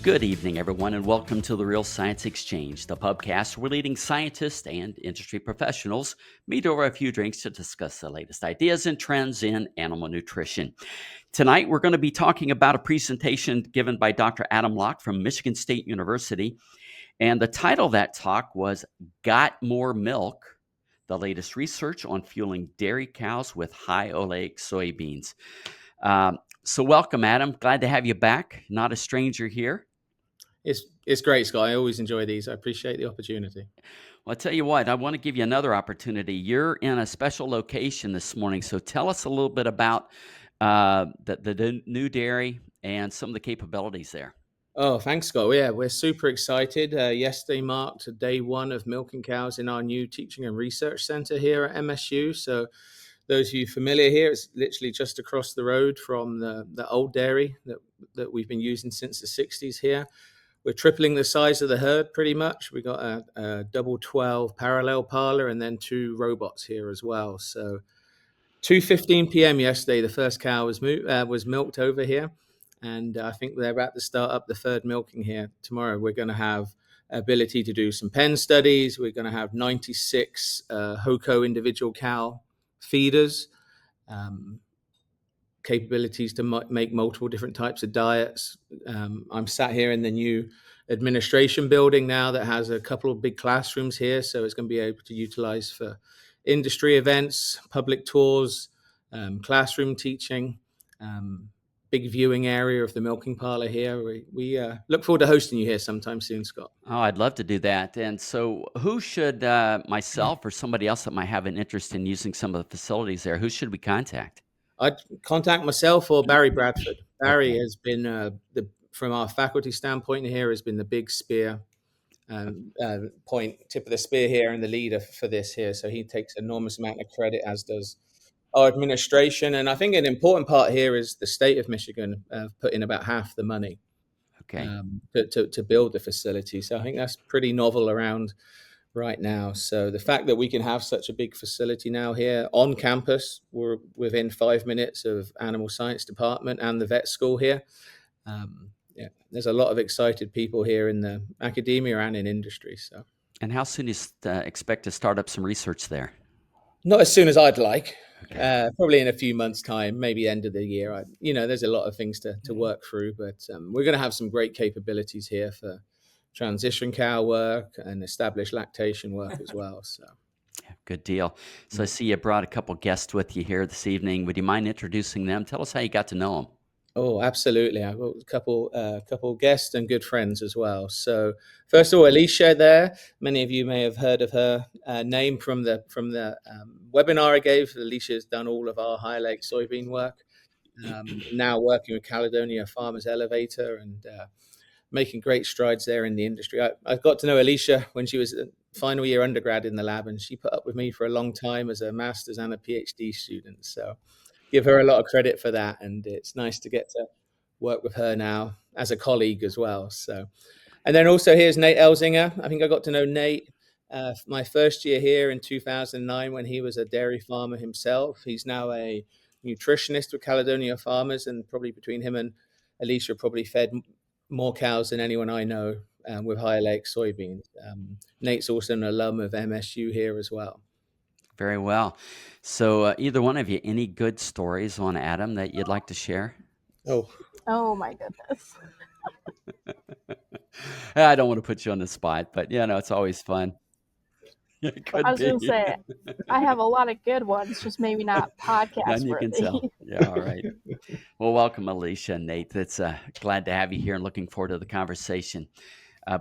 Good evening, everyone, and welcome to the Real Science Exchange, the pubcast where leading scientists and industry professionals meet over a few drinks to discuss the latest ideas and trends in animal nutrition. Tonight, we're going to be talking about a presentation given by Dr. Adam Locke from Michigan State University, and the title of that talk was Got More Milk? The latest research on fueling dairy cows with high-oleic soybeans. So welcome, Adam. Glad to have you back. Not a stranger here. It's great, Scott. I always enjoy these. I appreciate the opportunity. Well, I'll tell you what, I want to give you another opportunity. You're in a special location this morning, so tell us a little bit about the new dairy and some of the capabilities there. Oh, thanks, Scott. Yeah, we're super excited. Yesterday marked day one of milking cows in our new teaching and research center here at MSU. So those of you familiar here, it's literally just across the road from the old dairy that we've been using since the 60s here. We're tripling the size of the herd pretty much. We got a double 12 parallel parlor and then two robots here as well. So 2:15 p.m. yesterday, the first cow was milked over here. And I think they're about to start up the third milking here tomorrow. We're going to have ability to do some pen studies. We're going to have 96 HOCO individual cow feeders, capabilities to make multiple different types of diets. I'm sat here in the new administration building now that has a couple of big classrooms here. So it's going to be able to utilize for industry events, public tours, classroom teaching, big viewing area of the milking parlor here. We look forward to hosting you here sometime soon, Scott. Oh, I'd love to do that. And so who should, myself or somebody else that might have an interest in using some of the facilities there, who should we contact? I'd contact myself or Barry Bradford. Barry has been, from our faculty standpoint here, has been the big spear tip of the spear here and the leader for this here. So he takes enormous amount of credit, as does our administration. And I think an important part here is the state of Michigan put in about half the money to build the facility. So I think that's pretty novel around right now. So the fact that we can have such a big facility now here on campus, we're within 5 minutes of animal science department and the vet school here. There's a lot of excited people here in the academia and in industry. So, and how soon do you expect to start up some research there? Not as soon as I'd like. Okay. Probably in a few months' time, maybe end of the year. There's a lot of things to work through, but we're going to have some great capabilities here for transition cow work and established lactation work as well. So, yeah, good deal. So I see you brought a couple guests with you here this evening. Would you mind introducing them? Tell us how you got to know them. Oh, absolutely. I've got a couple guests and good friends as well. So first of all, Alicia there. Many of you may have heard of her name from the webinar I gave. Alicia's done all of our high-oleic soybean work. Now working with Cledonia Farmers Elevator and making great strides there in the industry. I got to know Alicia when she was a final year undergrad in the lab, and she put up with me for a long time as a master's and a PhD student. So give her a lot of credit for that, and it's nice to get to work with her now as a colleague as well. So, and then also here's Nate Elzinga. I think I got to know Nate my first year here in 2009 when he was a dairy farmer himself. He's now a nutritionist with Caledonia Farmers, and probably between him and Alicia probably fed more cows than anyone I know with high-oleic soybeans. Nate's also an alum of MSU here as well. Very well. So either one of you, any good stories on Adam that you'd like to share? Oh my goodness. I don't want to put you on the spot, but it's always fun. I was going to say, I have a lot of good ones, just maybe not podcast you can tell. Yeah, all right. Well, welcome, Alicia and Nate. It's glad to have you here and looking forward to the conversation.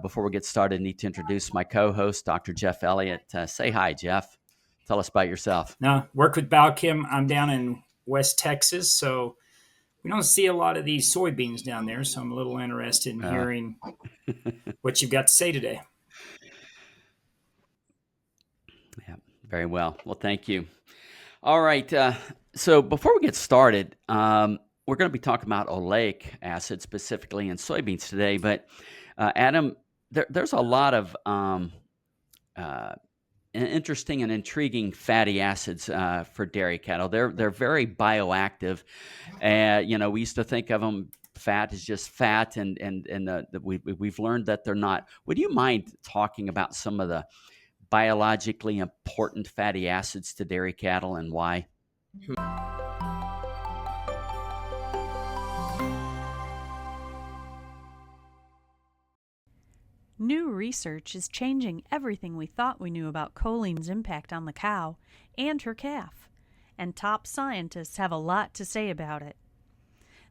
Before we get started, I need to introduce my co-host, Dr. Jeff Elliott. Say hi, Jeff. Tell us about yourself. Now, work with Balchem. I'm down in West Texas, so we don't see a lot of these soybeans down there, so I'm a little interested in hearing what you've got to say today. Yeah, very well. Well, thank you. All right. So before we get started, we're going to be talking about oleic acid specifically in soybeans today. But Adam, there's a lot of interesting and intriguing fatty acids for dairy cattle. They're very bioactive. We used to think of them fat is just fat, and we've learned that they're not. Would you mind talking about some of the biologically important fatty acids to dairy cattle and why? New research is changing everything we thought we knew about choline's impact on the cow and her calf, and top scientists have a lot to say about it.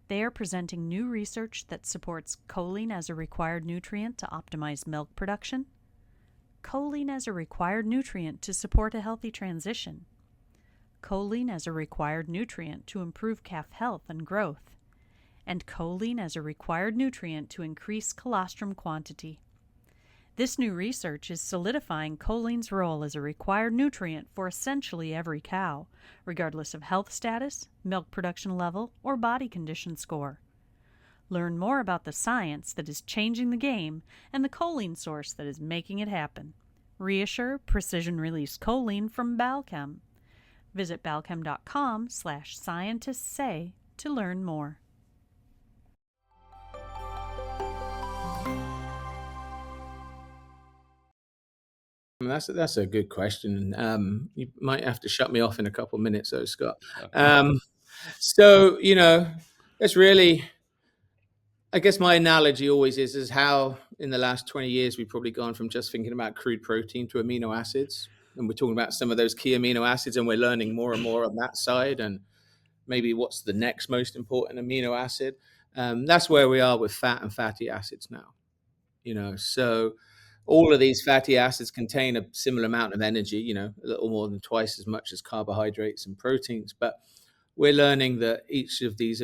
They are presenting new research that supports choline as a required nutrient to optimize milk production, choline as a required nutrient to support a healthy transition, choline as a required nutrient to improve calf health and growth, and choline as a required nutrient to increase colostrum quantity. This new research is solidifying choline's role as a required nutrient for essentially every cow, regardless of health status, milk production level, or body condition score. Learn more about the science that is changing the game and the choline source that is making it happen. Reassure precision-release choline from Balchem. Visit balchem.com/scientistsay to learn more. That's a good question. You might have to shut me off in a couple of minutes, though, Scott. So, it's really, I guess my analogy always is how in the last 20 years we've probably gone from just thinking about crude protein to amino acids. And we're talking about some of those key amino acids, and we're learning more and more on that side, and maybe what's the next most important amino acid. That's where we are with fat and fatty acids now. So all of these fatty acids contain a similar amount of energy, a little more than twice as much as carbohydrates and proteins. But we're learning that each of these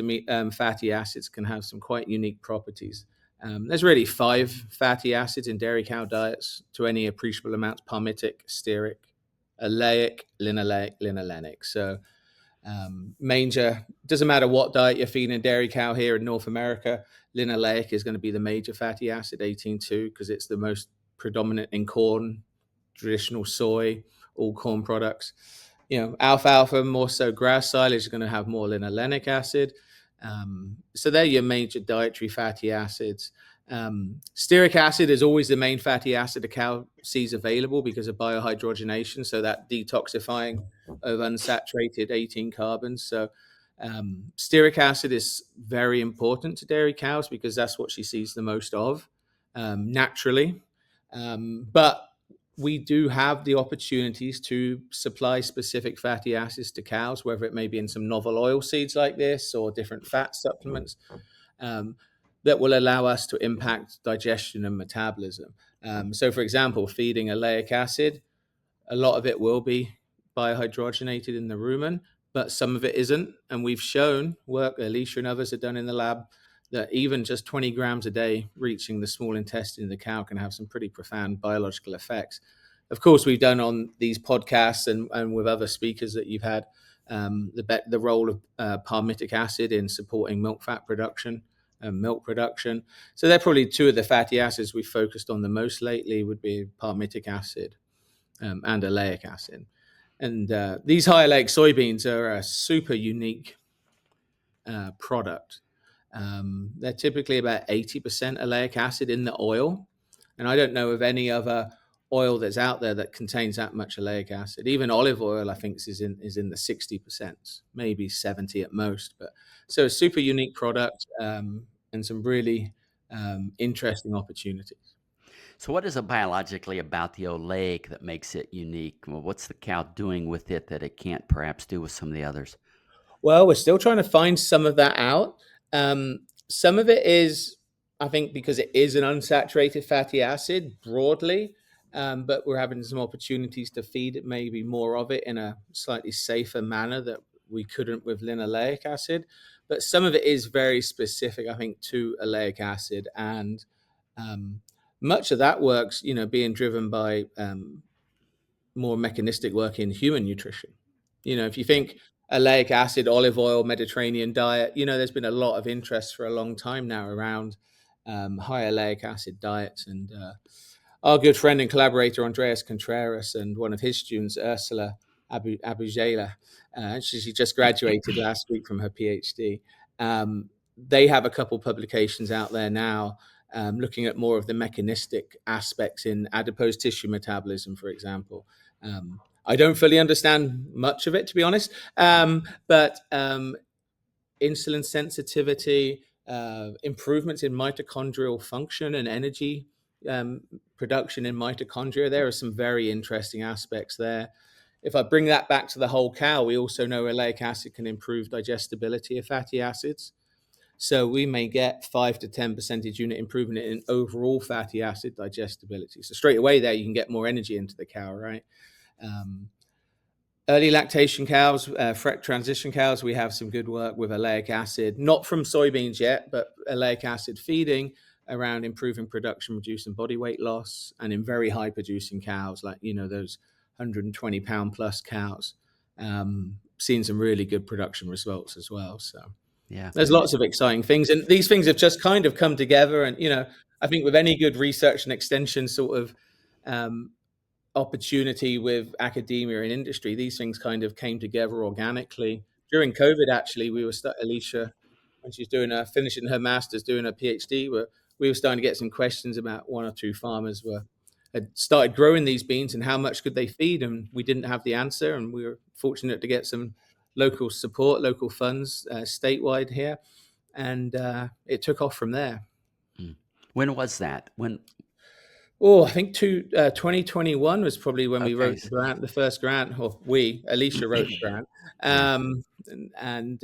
fatty acids can have some quite unique properties. There's really 5 fatty acids in dairy cow diets to any appreciable amounts: palmitic, stearic, oleic, linoleic, linolenic. So major, doesn't matter what diet you're feeding a dairy cow here in North America, linoleic is going to be the major fatty acid, 18.2, because it's the most predominant in corn, traditional soy, all corn products. Alfalfa, more so grass silage, is going to have more linolenic acid. So they're your major dietary fatty acids. Stearic acid is always the main fatty acid a cow sees available because of biohydrogenation, so that detoxifying of unsaturated 18 carbons. So stearic acid is very important to dairy cows because that's what she sees the most of naturally. But we do have the opportunities to supply specific fatty acids to cows, whether it may be in some novel oil seeds like this or different fat supplements that will allow us to impact digestion and metabolism. So, for example, feeding oleic acid, a lot of it will be biohydrogenated in the rumen, but some of it isn't. And we've shown work Alicia and others have done in the lab that even just 20 grams a day reaching the small intestine of the cow can have some pretty profound biological effects. Of course, we've done on these podcasts and with other speakers that you've had the role of palmitic acid in supporting milk fat production and milk production. So they're probably 2 of the fatty acids we've focused on the most lately would be palmitic acid and oleic acid. And these high-oleic soybeans are a super unique product. They're typically about 80% oleic acid in the oil. And I don't know of any other oil that's out there that contains that much oleic acid. Even olive oil, I think, is in the 60%, maybe 70 at most. But so a super unique product and some really interesting opportunities. So what is it biologically about the oleic that makes it unique? Well, what's the cow doing with it that it can't perhaps do with some of the others? Well, we're still trying to find some of that out. Some of it is, I think, because it is an unsaturated fatty acid broadly, but we're having some opportunities to feed it maybe more of it in a slightly safer manner that we couldn't with linoleic acid. But some of it is very specific, I think, to oleic acid. And much of that work's, being driven by more mechanistic work in human nutrition. If you think oleic acid, olive oil, Mediterranean diet, there's been a lot of interest for a long time now around high oleic acid diets. And our good friend and collaborator, Andreas Contreras, and one of his students, Ursula Abujela, she just graduated last week from her PhD. they have a couple publications out there now looking at more of the mechanistic aspects in adipose tissue metabolism, for example. I don't fully understand much of it, to be honest, but insulin sensitivity, improvements in mitochondrial function and energy production in mitochondria. There are some very interesting aspects there. If I bring that back to the whole cow, we also know oleic acid can improve digestibility of fatty acids. So we may get 5 to 10 percentage unit improvement in overall fatty acid digestibility. So straight away there, you can get more energy into the cow, right? Early lactation cows, fret transition cows, we have some good work with oleic acid, not from soybeans yet, but oleic acid feeding around improving production, reducing body weight loss, and in very high producing cows, like, those 120 pound plus cows, seen some really good production results as well. So yeah, there's lots of exciting things. And these things have just kind of come together. And, I think with any good research and extension sort of opportunity with academia and industry, these things kind of came together organically. During COVID, actually, Alicia, when she's finishing her master's, doing her PhD, we were starting to get some questions about one or two farmers had started growing these beans and how much could they feed, and we didn't have the answer. And we were fortunate to get some local support, local funds statewide here, and it took off from there. When was that? I think 2021 was probably when we wrote the first grant, or Alicia wrote the grant, and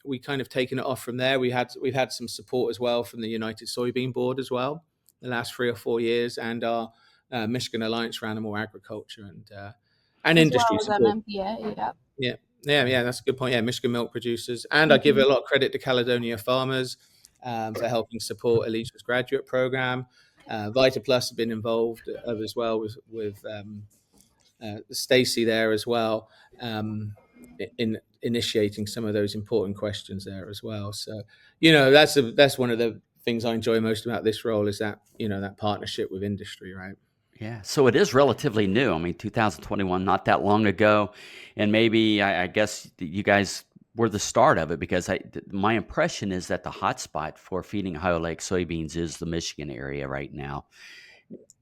we kind of taken it off from there. We've had some support as well from the United Soybean Board as well, the last 3 or 4 years, and our Michigan Alliance for Animal Agriculture and industry support. MPA, Yeah, that's a good point. Yeah, Michigan milk producers, and I give a lot of credit to Caledonia farmers for helping support Alicia's graduate program. Vita Plus have been involved as well with Stacy there as well, in initiating some of those important questions there as well. So, that's one of the things I enjoy most about this role, is that, that partnership with industry, right? Yeah, so it is relatively new. I mean, 2021, not that long ago, and maybe I guess you guys were the start of it, because my impression is that the hotspot for feeding high-oleic soybeans is the Michigan area right now.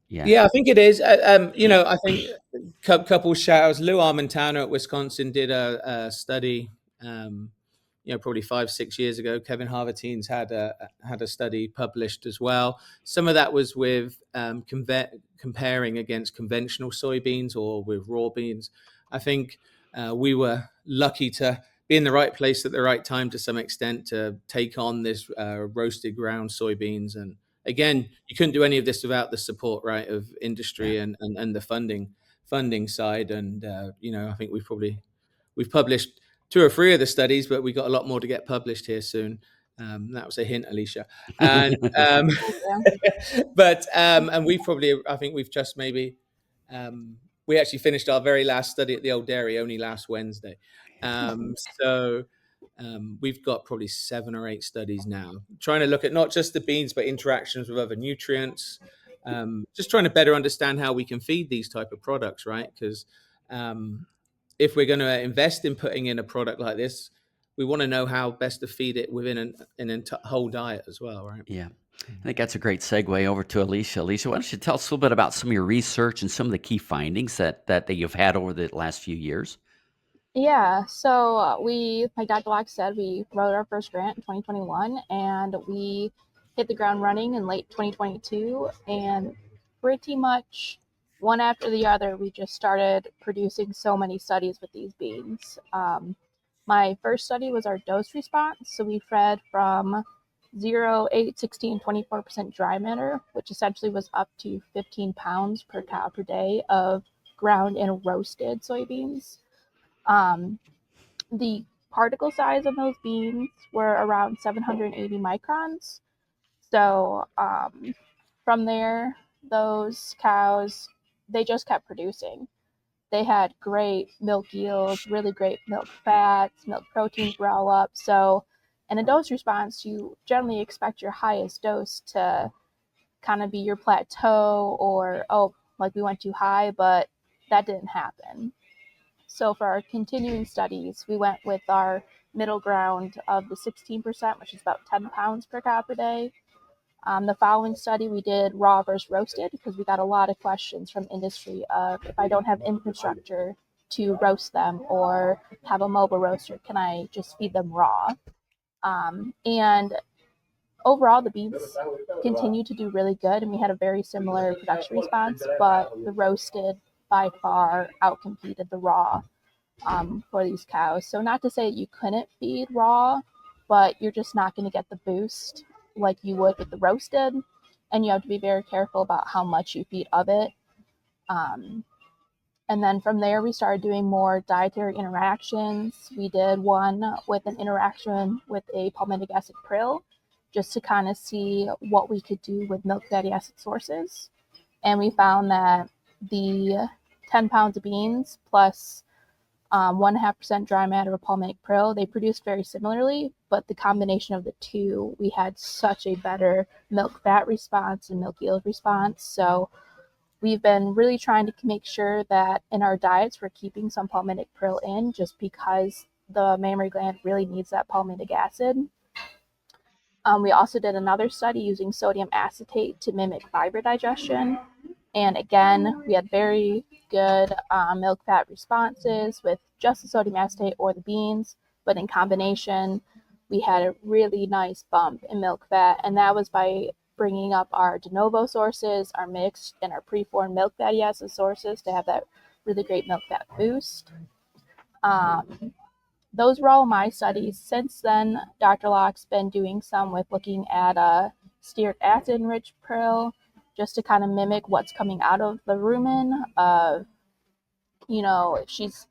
Yeah, I think it is. I think couple shout outs. Lou Armentano at Wisconsin did a study, probably 5-6 years ago. Kevin Harvatines had a study published as well. Some of that was with comparing against conventional soybeans or with raw beans. I think we were lucky to be in the right place at the right time to some extent to take on this roasted ground soybeans. And again, you couldn't do any of this without the support, right, of industry and the funding side. And I think we've published 2 or 3 of the studies, but we got a lot more to get published here soon. That was a hint, Alicia. And but and I think we've just maybe we actually finished our very last study at the old dairy only last Wednesday. So we've got probably 7 or 8 studies now, trying to look at not just the beans, but interactions with other nutrients, just trying to better understand how we can feed these type of products, right? Because if we're going to invest in putting in a product like this, we want to know how best to feed it within an whole diet as well, right? Yeah. I think that's a great segue over to Alicia. Alicia, why don't you tell us a little bit about some of your research and some of the key findings that you've had over the last few years? Yeah, so like Dr. Locke said, we wrote our first grant in 2021, and we hit the ground running in late 2022, and pretty much one after the other, we just started producing so many studies with these beans. My first study was our dose response, so we fed from 0, 8, 16, 24% dry matter, which essentially was up to 15 pounds per cow per day of ground and roasted soybeans. The particle size of those beans were around 780 microns. So from there, those cows, they just kept producing. They had great milk yields, really great milk fats, milk proteins were all up. So in a dose response, you generally expect your highest dose to kind of be your plateau, or, like we went too high, but that didn't happen. So for our continuing studies, we went with our middle ground of the 16%, which is about 10 pounds per cow per day. The following study, we did raw versus roasted because we got a lot of questions from industry of if I don't have infrastructure to roast them or have a mobile roaster, can I just feed them raw? And overall, the beans continued to do really good, and we had a very similar production response, but the roasted by far outcompeted the raw for these cows. So not to say you couldn't feed raw, but you're just not going to get the boost like you would with the roasted, and you have to be very careful about how much you feed of it. And then from there, we started doing more dietary interactions. We did one with an interaction with a palmitic acid prill, just to kind of see what we could do with milk fatty acid sources. And we found that the 10 pounds of beans plus 1.5% dry matter of palmitic prill, they produced very similarly, but the combination of the two, we had such a better milk fat response and milk yield response. So we've been really trying to make sure that in our diets, we're keeping some palmitic prill in just because the mammary gland really needs that palmitic acid. We also did another study using sodium acetate to mimic fiber digestion. And again, we had very good milk fat responses with just the sodium acetate or the beans, but in combination, we had a really nice bump in milk fat, and that was by bringing up our de novo sources, our mixed and our preformed milk fatty acid sources to have that really great milk fat boost. Those were all my studies. Since then, Dr. Locke's been doing some with looking at a stearic acid enriched prill, just to kind of mimic what's coming out of the rumen of, if she's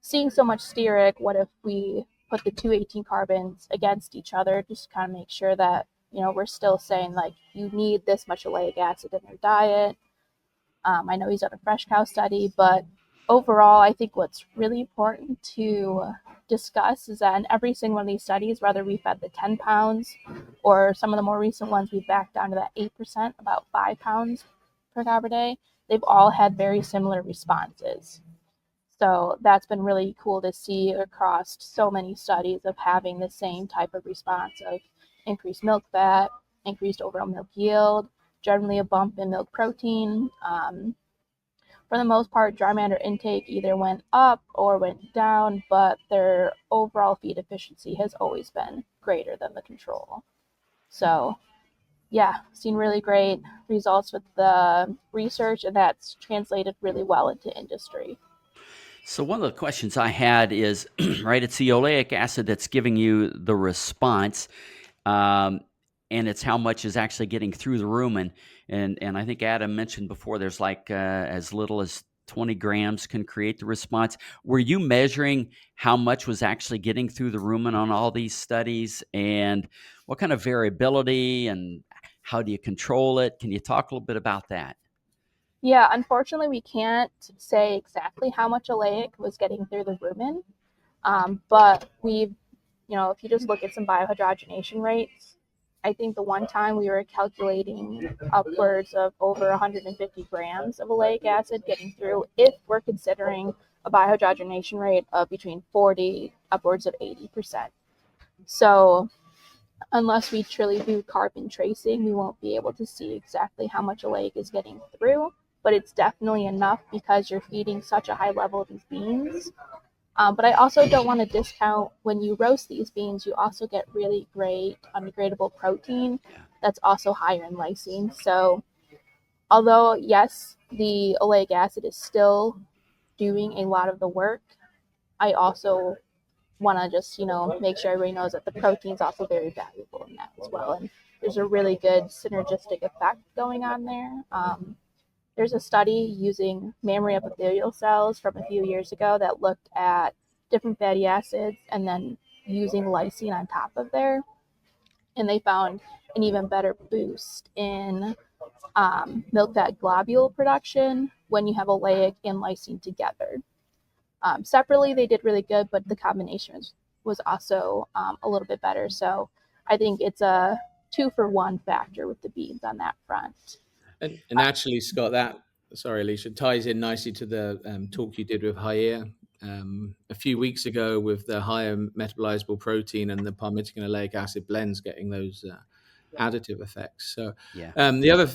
seeing so much stearic, what if we put the two 18 carbons against each other, just to kind of make sure that, we're still saying like you need this much oleic acid in your diet. I know he's done a fresh cow study, but overall, I think what's really important to discuss is that in every single one of these studies, whether we fed the 10 pounds or some of the more recent ones, we backed down to that 8%, about 5 pounds per cow per day, they've all had very similar responses. So that's been really cool to see across so many studies of having the same type of response of increased milk fat, increased overall milk yield, generally a bump in milk protein. For the most part, dry matter intake either went up or went down, but their overall feed efficiency has always been greater than the control. So yeah, seen really great results with the research, and that's translated really well into industry. So one of the questions I had is, right, it's the oleic acid that's giving you the response, and it's how much is actually getting through the rumen. And I think Adam mentioned before there's like as little as 20 grams can create the response. Were you measuring how much was actually getting through the rumen on all these studies, and what kind of variability and how do you control it? Can you talk a little bit about that? Yeah, unfortunately, we can't say exactly how much oleic was getting through the rumen, but we've, if you just look at some biohydrogenation rates, I think the one time we were calculating upwards of over 150 grams of oleic acid getting through if we're considering a biohydrogenation rate of between 40 upwards of 80%. So unless we truly do carbon tracing, we won't be able to see exactly how much oleic is getting through, but it's definitely enough because you're feeding such a high level of these beans. But I also don't want to discount when you roast these beans, you also get really great degradable protein that's also higher in lysine. So although, yes, the oleic acid is still doing a lot of the work, I also want to just, make sure everybody knows that the protein is also very valuable in that as well. And there's a really good synergistic effect going on there. There's a study using mammary epithelial cells from a few years ago that looked at different fatty acids and then using lysine on top of there. And they found an even better boost in milk fat globule production when you have oleic and lysine together. Separately, they did really good, but the combination was also a little bit better. So I think it's a 2-for-1 factor with the beans on that front. And actually, Scott, that, sorry, Alicia, ties in nicely to the talk you did with Jair a few weeks ago with the higher metabolizable protein and the palmitic and oleic acid blends getting those additive effects. So Yeah. the other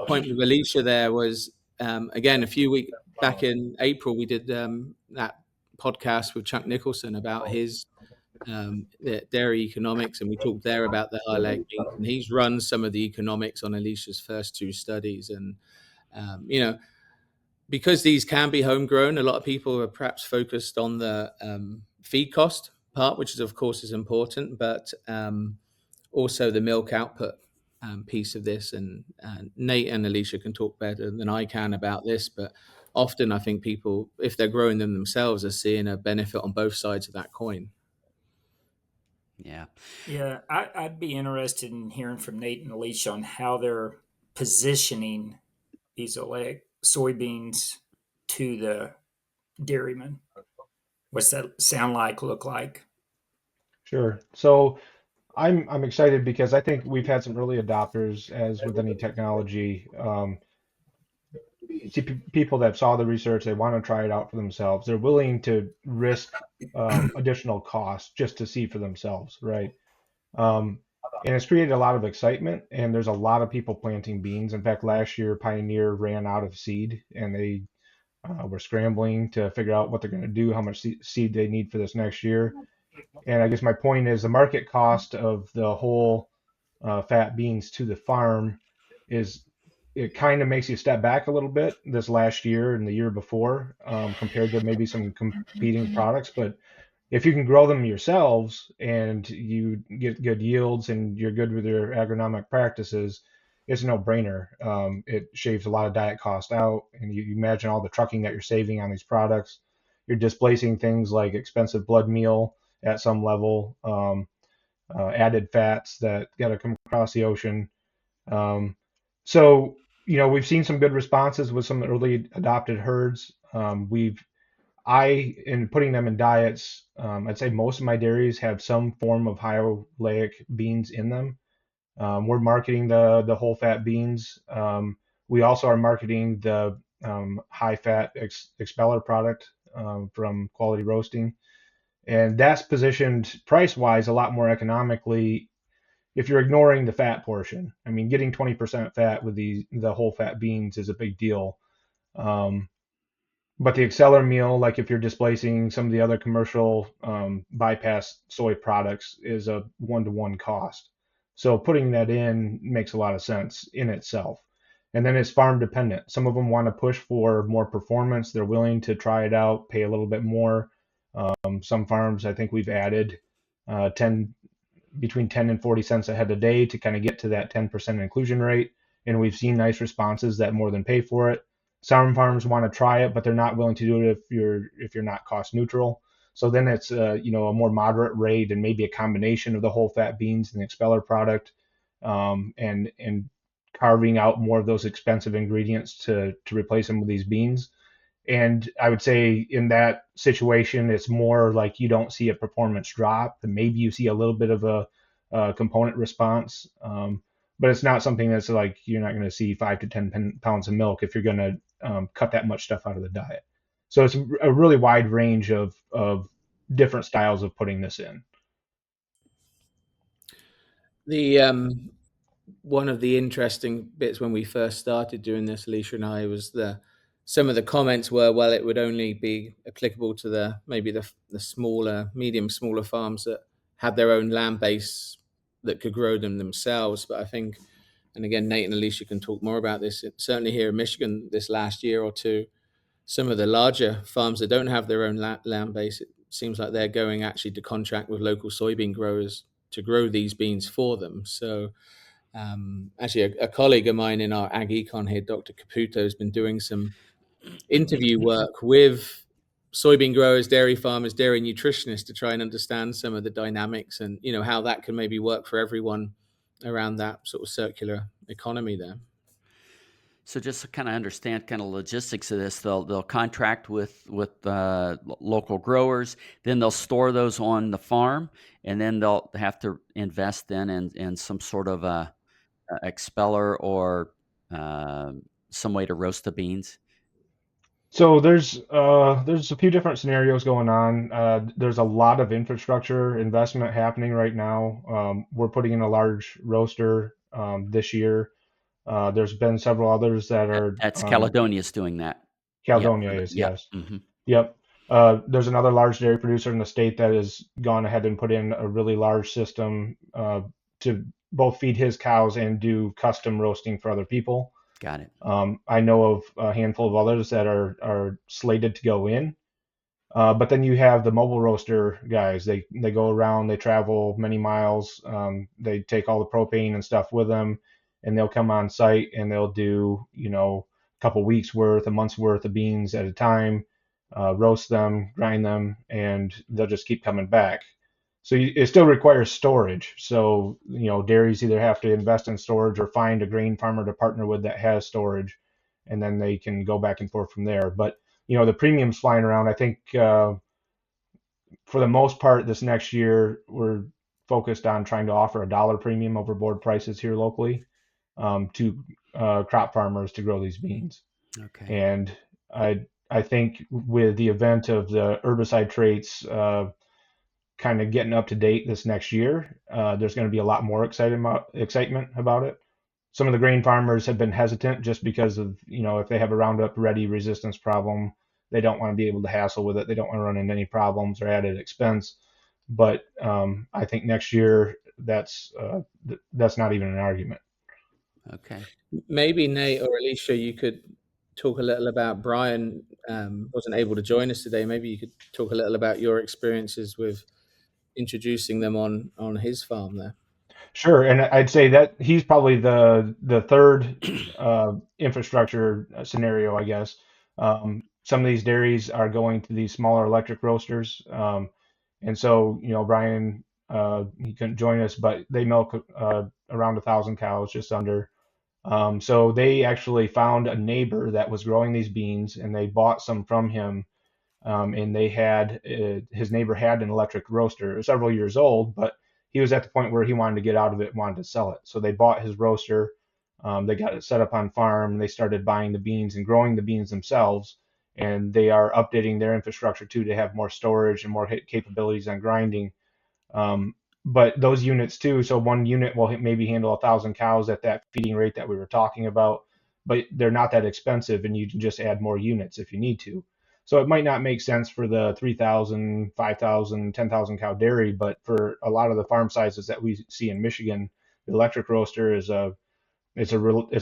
point with Alicia there was, again, a few weeks back in April, we did that podcast with Chuck Nicholson about his dairy economics, and we talked there about the high-oleic beans, and he's run some of the economics on Alicia's first two studies. And because these can be homegrown, a lot of people are perhaps focused on the feed cost part, which is of course is important, but also the milk output piece of this. And Nate and Alicia can talk better than I can about this, but often I think people, if they're growing them themselves, are seeing a benefit on both sides of that coin. Yeah. Yeah, I'd be interested in hearing from Nate and Alicia on how they're positioning these oleic soybeans to the dairyman. What's that sound like, look like? Sure. So I'm excited because I think we've had some early adopters, as with any technology. See people that saw the research, they want to try it out for themselves. They're willing to risk additional costs just to see for themselves, right? And it's created a lot of excitement, and there's a lot of people planting beans. In fact, last year Pioneer ran out of seed, and they were scrambling to figure out what they're going to do, how much seed they need for this next year. And I guess my point is the market cost of the whole fat beans to the farm is, it kind of makes you step back a little bit this last year and the year before, compared to maybe some competing products. But if you can grow them yourselves and you get good yields and you're good with your agronomic practices, it's a no-brainer. It shaves a lot of diet cost out, and you imagine all the trucking that you're saving on these products. You're displacing things like expensive blood meal at some level, added fats that got to come across the ocean. So, we've seen some good responses with some early adopted herds. In putting them in diets, I'd say most of my dairies have some form of high-oleic beans in them. We're marketing the whole fat beans. We also are marketing the high-fat expeller product from Quality Roasting. And that's positioned price-wise a lot more economically if you're ignoring the fat portion. I mean, getting 20% fat with the whole fat beans is a big deal. But the exceller meal, like if you're displacing some of the other commercial bypass soy products, is a one-to-one cost. So putting that in makes a lot of sense in itself. And then it's farm dependent. Some of them want to push for more performance. They're willing to try it out, pay a little bit more. Some farms, I think we've added between 10 and 40 cents a head a day to kind of get to that 10% inclusion rate. And we've seen nice responses that more than pay for it. Some farms want to try it, but they're not willing to do it if you're not cost neutral. So then it's a more moderate rate and maybe a combination of the whole fat beans and the expeller product, and carving out more of those expensive ingredients to replace them with these beans. And I would say in that situation, it's more like you don't see a performance drop, and maybe you see a little bit of a component response. But it's not something that's like you're not going to see 5 to 10 pounds of milk if you're going to cut that much stuff out of the diet. So it's a really wide range of different styles of putting this in. One of the interesting bits when we first started doing this, Alicia and I, was some of the comments were, well, it would only be applicable to maybe the smaller, smaller farms that had their own land base that could grow them themselves. But I think, and again, Nate and Alicia can talk more about this, certainly here in Michigan this last year or two, some of the larger farms that don't have their own land base, it seems like they're going actually to contract with local soybean growers to grow these beans for them. So actually a colleague of mine in our ag econ here, Dr. Caputo, has been doing some interview work with soybean growers, dairy farmers, dairy nutritionists to try and understand some of the dynamics and how that can maybe work for everyone around that sort of circular economy there. So just to kind of understand kind of logistics of this, they'll contract with local growers, then they'll store those on the farm, and then they'll have to invest then in some sort of a expeller or some way to roast the beans. So there's a few different scenarios going on. There's a lot of infrastructure investment happening right now. We're putting in a large roaster this year. There's been several others that are That's Caledonia's doing that. Yep. Caledonia is, Yep. yes. Hmm. Yep. There's another large dairy producer in the state that has gone ahead and put in a really large system to both feed his cows and do custom roasting for other people. Got it. I know of a handful of others that are slated to go in. But then you have the mobile roaster guys. They go around, they travel many miles. They take all the propane and stuff with them, and they'll come on site and they'll do, a couple weeks worth, a month's worth of beans at a time, roast them, grind them, and they'll just keep coming back. So it still requires storage. So, dairies either have to invest in storage or find a grain farmer to partner with that has storage, and then they can go back and forth from there. But the premiums flying around. I think for the most part, this next year we're focused on trying to offer a dollar premium over board prices here locally to crop farmers to grow these beans. Okay. And I think with the event of the herbicide traits kind of getting up to date this next year, there's going to be a lot more excitement about it. Some of the grain farmers have been hesitant just because of, if they have a Roundup Ready resistance problem, they don't want to be able to hassle with it. They don't want to run into any problems or added expense. But I think next year that's not even an argument. Okay. Maybe Nate or Alicia, you could talk a little about Brian. Wasn't able to join us today. Maybe you could talk a little about your experiences with introducing them on his farm there. Sure, and I'd say that he's probably the third infrastructure scenario, I guess. Some of these dairies are going to these smaller electric roasters, and so Brian, he couldn't join us, but they milk around 1,000 cows, just under. So they actually found a neighbor that was growing these beans, and they bought some from him. And they had his neighbor had an electric roaster. It was several years old, but he was at the point where he wanted to get out of it and wanted to sell it. So they bought his roaster. They got it set up on farm. They started buying the beans and growing the beans themselves. And they are updating their infrastructure too to have more storage and more capabilities on grinding. But those units too, so one unit will maybe handle 1,000 cows at that feeding rate that we were talking about, but they're not that expensive, and you can just add more units if you need to. So it might not make sense for the 3,000, 5,000, 10,000 cow dairy, but for a lot of the farm sizes that we see in Michigan, the electric roaster is a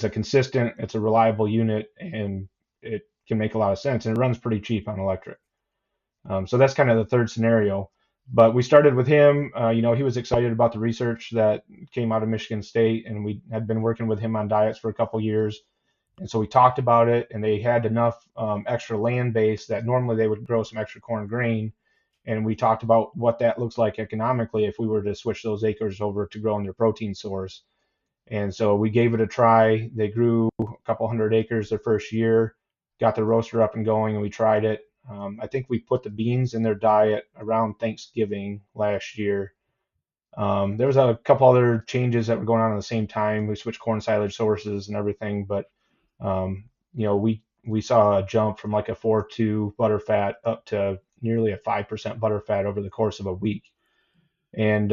consistent, it's a reliable unit, and it can make a lot of sense, and it runs pretty cheap on electric. So that's kind of the third scenario. But we started with him. He was excited about the research that came out of Michigan State, and we had been working with him on diets for a couple years. And so we talked about it, and they had enough extra land base that normally they would grow some extra corn grain. And we talked about what that looks like economically if we were to switch those acres over to growing their protein source. And so we gave it a try. They grew a couple hundred acres their first year, got the roaster up and going, and we tried it. I think we put the beans in their diet around Thanksgiving last year. There was a couple other changes that were going on at the same time. We switched corn silage sources and everything, but we saw a jump from like a 4.2 butterfat up to nearly a 5% butterfat over the course of a week. And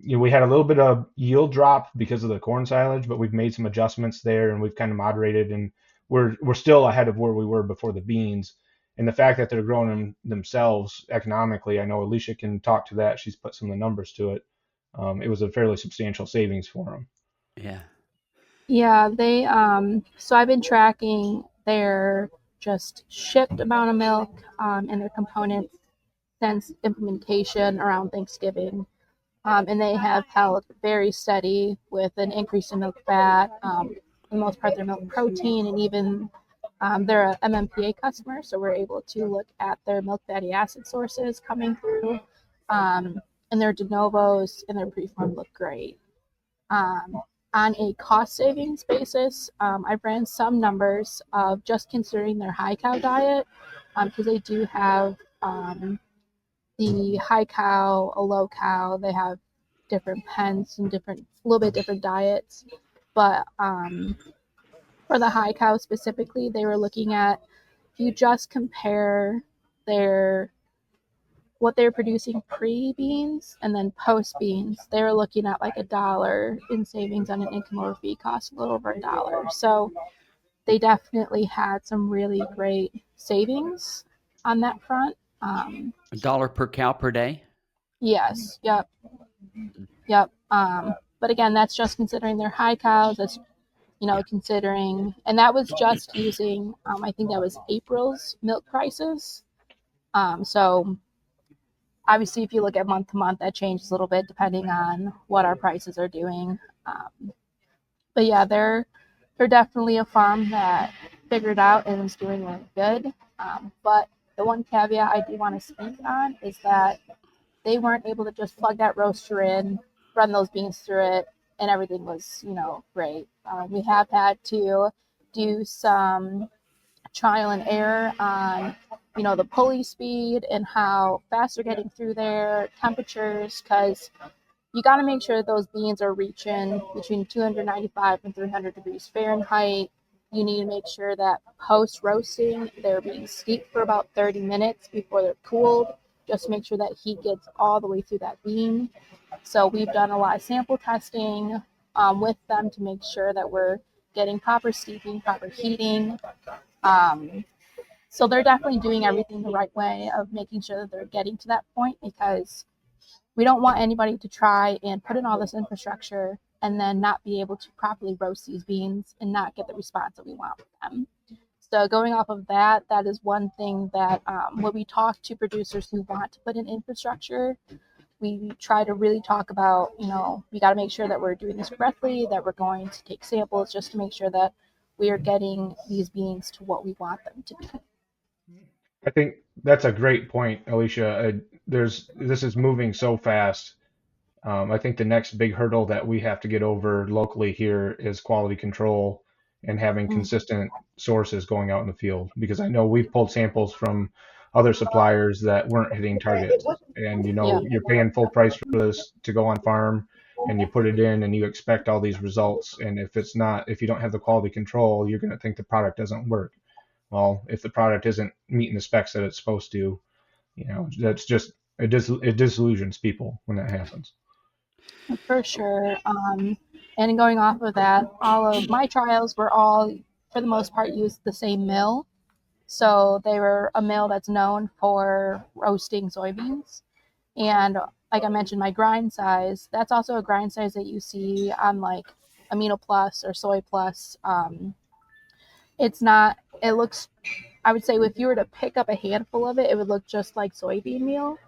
we had a little bit of yield drop because of the corn silage, but we've made some adjustments there, and we've kind of moderated, and we're still ahead of where we were before the beans. And the fact that they're growing them themselves economically, I know Alicia can talk to that. She's put some of the numbers to it. It was a fairly substantial savings for them. Yeah. Yeah, they so I've been tracking their just shipped amount of milk and their components since implementation around Thanksgiving. And they have held very steady with an increase in milk fat, for the most part their milk protein, and even they're a MMPA customer, so we're able to look at their milk fatty acid sources coming through, and their de novos and their preform look great. On a cost savings basis, I ran some numbers of just considering their high cow diet, because they do have the high cow, a low cow. They have different pens and a little bit different diets. But for the high cow specifically, they were looking at you just compare what they're producing pre-beans and then post-beans, they were looking at like $1 in savings on an income over feed cost, a little over $1. So they definitely had some really great savings on that front. $1 per cow per day? Yes, yep. But again, that's just considering their high cows. That's considering, and that was just using, I think that was April's milk prices. So obviously, if you look at month to month, that changes a little bit depending on what our prices are doing. But yeah, they're definitely a farm that figured out and is doing really good. But the one caveat I do want to speak on is that they weren't able to just plug that roaster in, run those beans through it, and everything was, great. We have had to do some trial and error on, the pulley speed and how fast they're getting through there, temperatures, because you got to make sure that those beans are reaching between 295 and 300 degrees Fahrenheit. You need to make sure that post roasting, they're being steeped for about 30 minutes before they're cooled, just to make sure that heat gets all the way through that bean. So we've done a lot of sample testing with them to make sure that we're getting proper steeping, proper heating. So they're definitely doing everything the right way of making sure that they're getting to that point, because we don't want anybody to try and put in all this infrastructure and then not be able to properly roast these beans and not get the response that we want with them. So going off of that, that is one thing that when we talk to producers who want to put in infrastructure, we try to really talk about, we got to make sure that we're doing this correctly, that we're going to take samples just to make sure that we are getting these beans to what we want them to be. I think that's a great point, Alicia. This is moving so fast. I think the next big hurdle that we have to get over locally here is quality control and having consistent sources going out in the field. Because I know we've pulled samples from other suppliers that weren't hitting targets, and you're paying full price for this to go on farm, and you put it in and you expect all these results. And if you don't have the quality control, you're going to think the product doesn't work. Well, if the product isn't meeting the specs that it's supposed to, that's just it disillusions people when that happens. For sure. And going off of that, all of my trials were all, for the most part, used the same mill. So they were a mill that's known for roasting soybeans. And like I mentioned, my grind size, that's also a grind size that you see on like Amino Plus or Soy Plus. It looks, I would say if you were to pick up a handful of it, it would look just like soybean meal.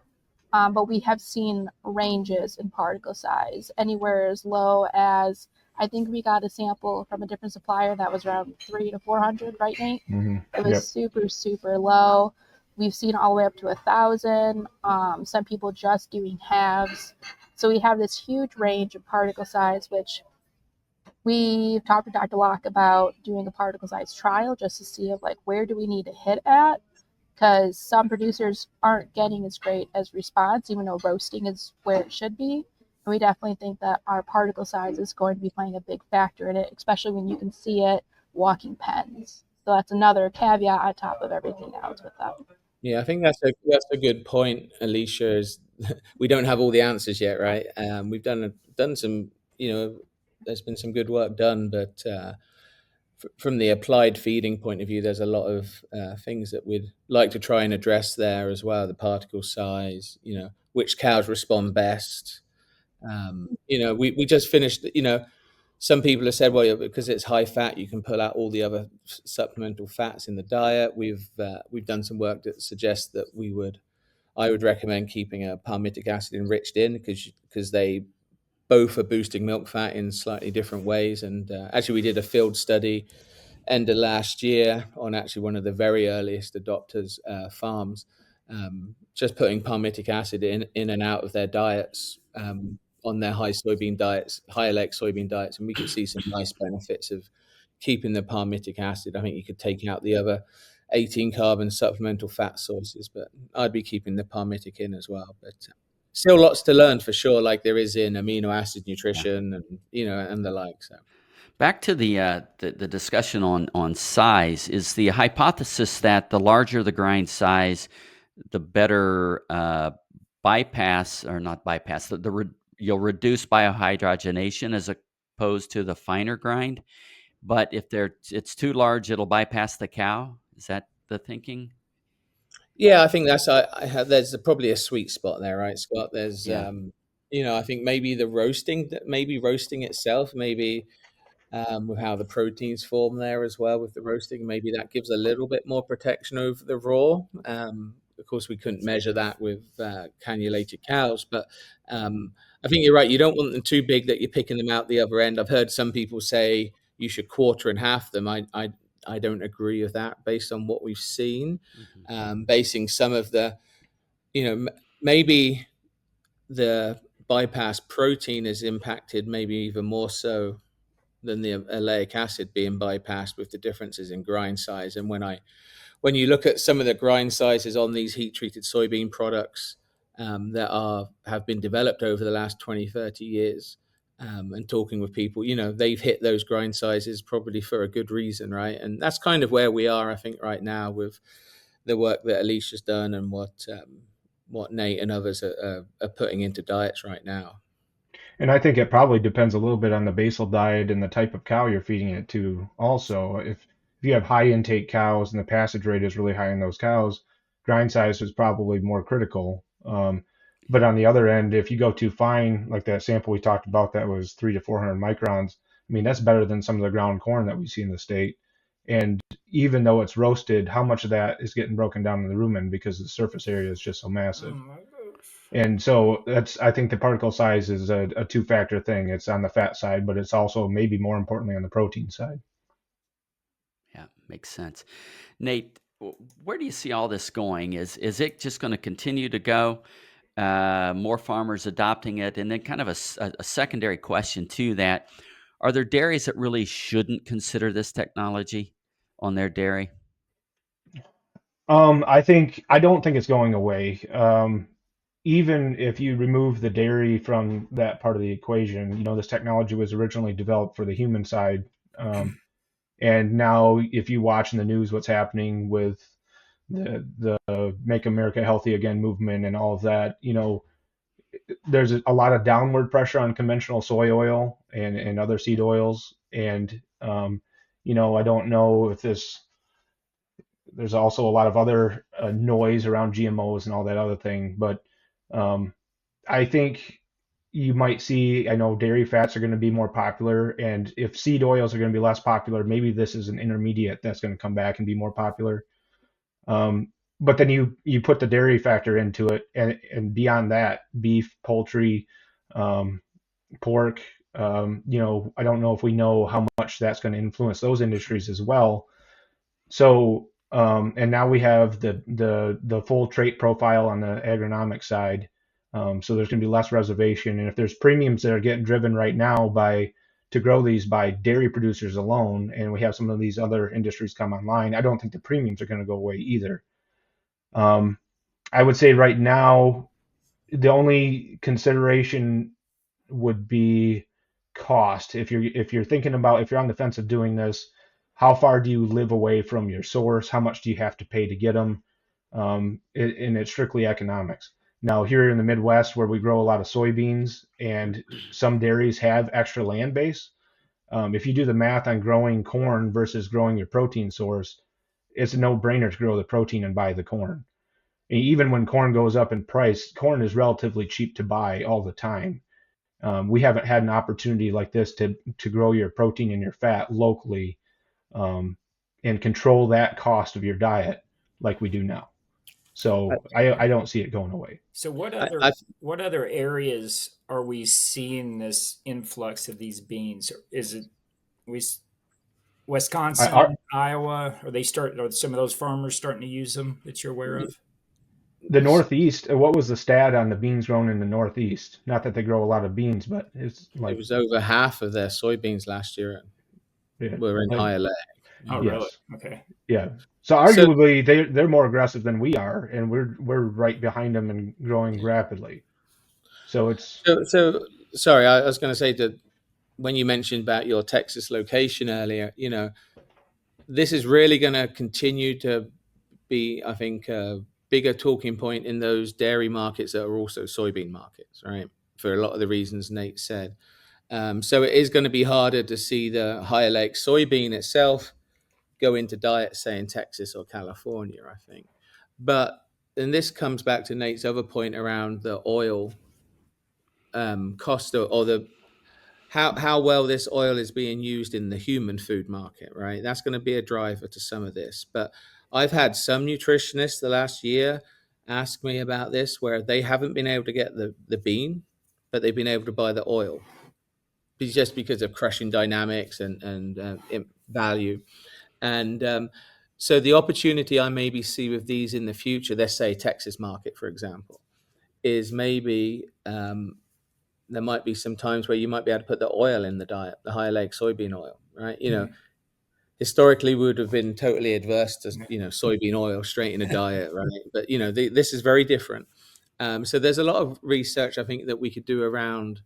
But we have seen ranges in particle size, anywhere as low as, I think we got a sample from a different supplier that was around 300 to 400, right, Nate? Mm-hmm. It was super, super low. We've seen all the way up to 1,000. Some people just doing halves. So we have this huge range of particle size, which we talked to Dr. Locke about doing a particle size trial just to see where do we need to hit at, because some producers aren't getting as great as response, even though roasting is where it should be. And we definitely think that our particle size is going to be playing a big factor in it, especially when you can see it walking pens. So that's another caveat on top of everything else with them. Yeah, I think that's a good point, Alicia. Is we don't have all the answers yet, right? We've done some, there's been some good work done, but from the applied feeding point of view, there's a lot of things that we'd like to try and address there as well. The particle size, which cows respond best. We just finished, some people have said, well, because it's high fat, you can pull out all the other supplemental fats in the diet. We've done some work that suggests that I would recommend keeping a palmitic acid enriched in, because they both are boosting milk fat in slightly different ways. And actually, we did a field study end of last year on actually one of the very earliest adopters farms, just putting palmitic acid in and out of their diets, on their high-oleic soybean diets, and we could see some nice benefits of keeping the palmitic acid. I think you could take out the other 18 carbon supplemental fat sources, but I'd be keeping the palmitic in as well. But still lots to learn for sure, like there is in amino acid nutrition and and the like. So back to the discussion on size. Is the hypothesis that the larger the grind size, the better bypass, or not bypass, you'll reduce biohydrogenation as opposed to the finer grind? But if it's too large, it'll bypass the cow. Is that the thinking? Yeah, I think that's there's probably a sweet spot there, right, Scott? There's Yeah. I think maybe the roasting, maybe roasting itself, maybe with how the proteins form there as well with the roasting, maybe that gives a little bit more protection over the raw. Of course, we couldn't measure that with cannulated cows, but I think you're right. You don't want them too big that you're picking them out the other end. I've heard some people say you should quarter and half them. I don't agree with that based on what we've seen. Basing some of the, maybe the bypass protein is impacted maybe even more so than the oleic acid being bypassed with the differences in grind size. And when you look at some of the grind sizes on these heat treated soybean products that have been developed over the last 20, 30 years, and talking with people, they've hit those grind sizes probably for a good reason, right? And that's kind of where we are, I think, right now with the work that Alicia's done and what Nate and others are putting into diets right now. And I think it probably depends a little bit on the basal diet and the type of cow you're feeding it to also. If you have high intake cows and the passage rate is really high in those cows, grind size is probably more critical. But on the other end, if you go too fine, like that sample we talked about that was 300 to 400 microns, I mean, that's better than some of the ground corn that we see in the state. And even though it's roasted, how much of that is getting broken down in the rumen because the surface area is just so massive? And so I think the particle size is a two-factor thing. It's on the fat side, but it's also maybe more importantly on the protein side. Yeah, makes sense. Nate, where do you see all this going? Is it just going to continue to go? More farmers adopting it? And then kind of a secondary question to that, are there dairies that really shouldn't consider this technology on their dairy? I don't think it's going away. Even if you remove the dairy from that part of the equation, this technology was originally developed for the human side. And now if you watch in the news what's happening with the Make America Healthy Again movement and all of that, there's a lot of downward pressure on conventional soy oil and other seed oils. And, I don't know if there's also a lot of other noise around GMOs and all that other thing. But I think you might see, I know dairy fats are going to be more popular. And if seed oils are going to be less popular, maybe this is an intermediate that's going to come back and be more popular. But then you put the dairy factor into it, and beyond that, beef, poultry, pork, I don't know if we know how much that's going to influence those industries as well. So, and now we have the full trait profile on the agronomic side. So there's going to be less reservation. And if there's premiums that are getting driven right now to grow these by dairy producers alone, and we have some of these other industries come online, I don't think the premiums are going to go away either. I would say right now, the only consideration would be cost. If you're thinking about, if you're on the fence of doing this, how far do you live away from your source? How much do you have to pay to get them? And it's strictly economics. Now, here in the Midwest, where we grow a lot of soybeans and some dairies have extra land base, if you do the math on growing corn versus growing your protein source, it's a no-brainer to grow the protein and buy the corn. And even when corn goes up in price, corn is relatively cheap to buy all the time. We haven't had an opportunity like this to grow your protein and your fat locally and control that cost of your diet like we do now. So I don't see it going away. So what other areas are we seeing this influx of these beans? Is it Wisconsin, Iowa? Are some of those farmers starting to use them that you're aware of? The Northeast, what was the stat on the beans grown in the Northeast? Not that they grow a lot of beans, but it's like... It was over half of their soybeans last year were in high-oleic. Oh, yes. Really? Okay. Yeah. So arguably they're more aggressive than we are, and we're right behind them and growing rapidly. So it's... So sorry, I was going to say that when you mentioned about your Texas location earlier, this is really going to continue to be, I think, a bigger talking point in those dairy markets that are also soybean markets, right? For a lot of the reasons Nate said. So it is going to be harder to see the high-oleic soybean itself go into diet, say in Texas or California, I think. But and this comes back to Nate's other point around the oil cost or the how well this oil is being used in the human food market, right? That's going to be a driver to some of this. But I've had some nutritionists the last year ask me about this, where they haven't been able to get the bean, but they've been able to buy the oil, just because of crushing dynamics and value. And so the opportunity I maybe see with these in the future, let's say Texas market, for example, is maybe there might be some times where you might be able to put the oil in the diet, the high-oleic soybean oil, right? Historically we would have been totally adverse to, soybean oil straight in a diet, right? But, this is very different. So there's a lot of research, I think, that we could do around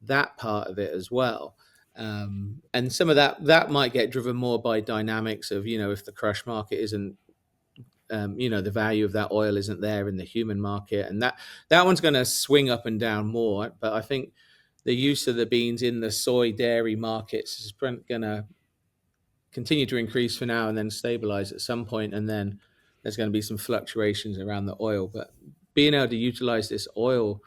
that part of it as well. And some of that might get driven more by dynamics of, if the crush market isn't, the value of that oil isn't there in the human market, and that one's going to swing up and down more. But I think the use of the beans in the soy dairy markets is going to continue to increase for now and then stabilize at some point, and then there's going to be some fluctuations around the oil. But being able to utilize this oil,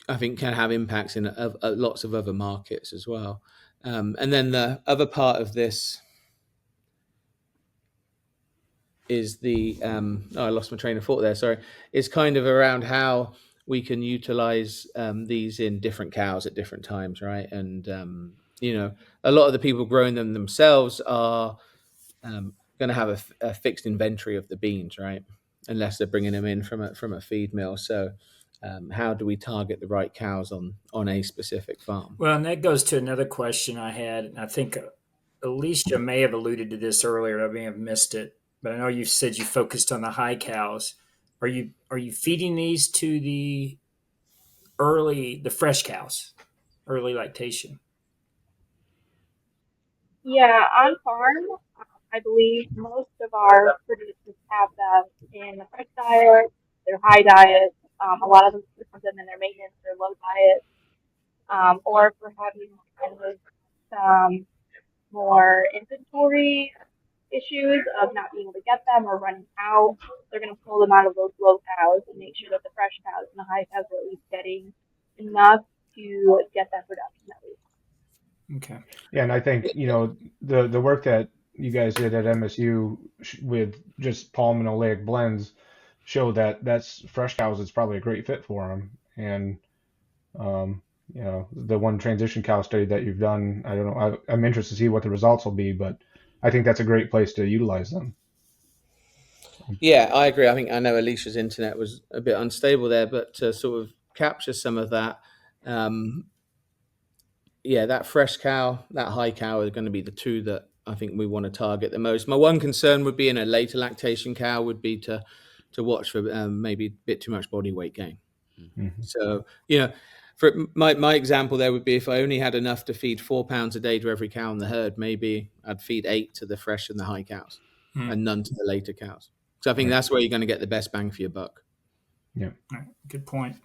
I think, can have impacts in lots of other markets as well. And then the other part of this is I lost my train of thought there. Sorry. It's kind of around how we can utilize these in different cows at different times, right? And a lot of the people growing them themselves are going to have a fixed inventory of the beans, right? Unless they're bringing them in from a feed mill. So how do we target the right cows on a specific farm? Well, and that goes to another question I had. And I think Alicia may have alluded to this earlier. I may have missed it, but I know you said you focused on the high cows. Are you feeding these to the fresh cows, early lactation? Yeah, on farm, I believe most of our producers have them in the fresh diet, their high diet. A lot of them put them in their maintenance or low diet, or if we're having kind of some more inventory issues of not being able to get them or running out, they're going to pull them out of those low cows and make sure that the fresh cows and the high cows are at least getting enough to get that production at least. Okay. Yeah, and I think, the work that you guys did at MSU with just palm and oleic blends show that that's fresh cows. It's probably a great fit for them. And, the one transition cow study that you've done, I don't know, I'm interested to see what the results will be, but I think that's a great place to utilize them. Yeah, I agree. I know Alicia's internet was a bit unstable there, but to sort of capture some of that, that fresh cow, that high cow are going to be the two that I think we want to target the most. My one concern would be in a later lactation cow would be to watch for maybe a bit too much body weight gain. Mm-hmm. So, for my example there would be if I only had enough to feed 4 pounds a day to every cow in the herd, maybe I'd feed 8 to the fresh and the high cows and none to the later cows. So I think that's where you're going to get the best bang for your buck. Yeah. Good point.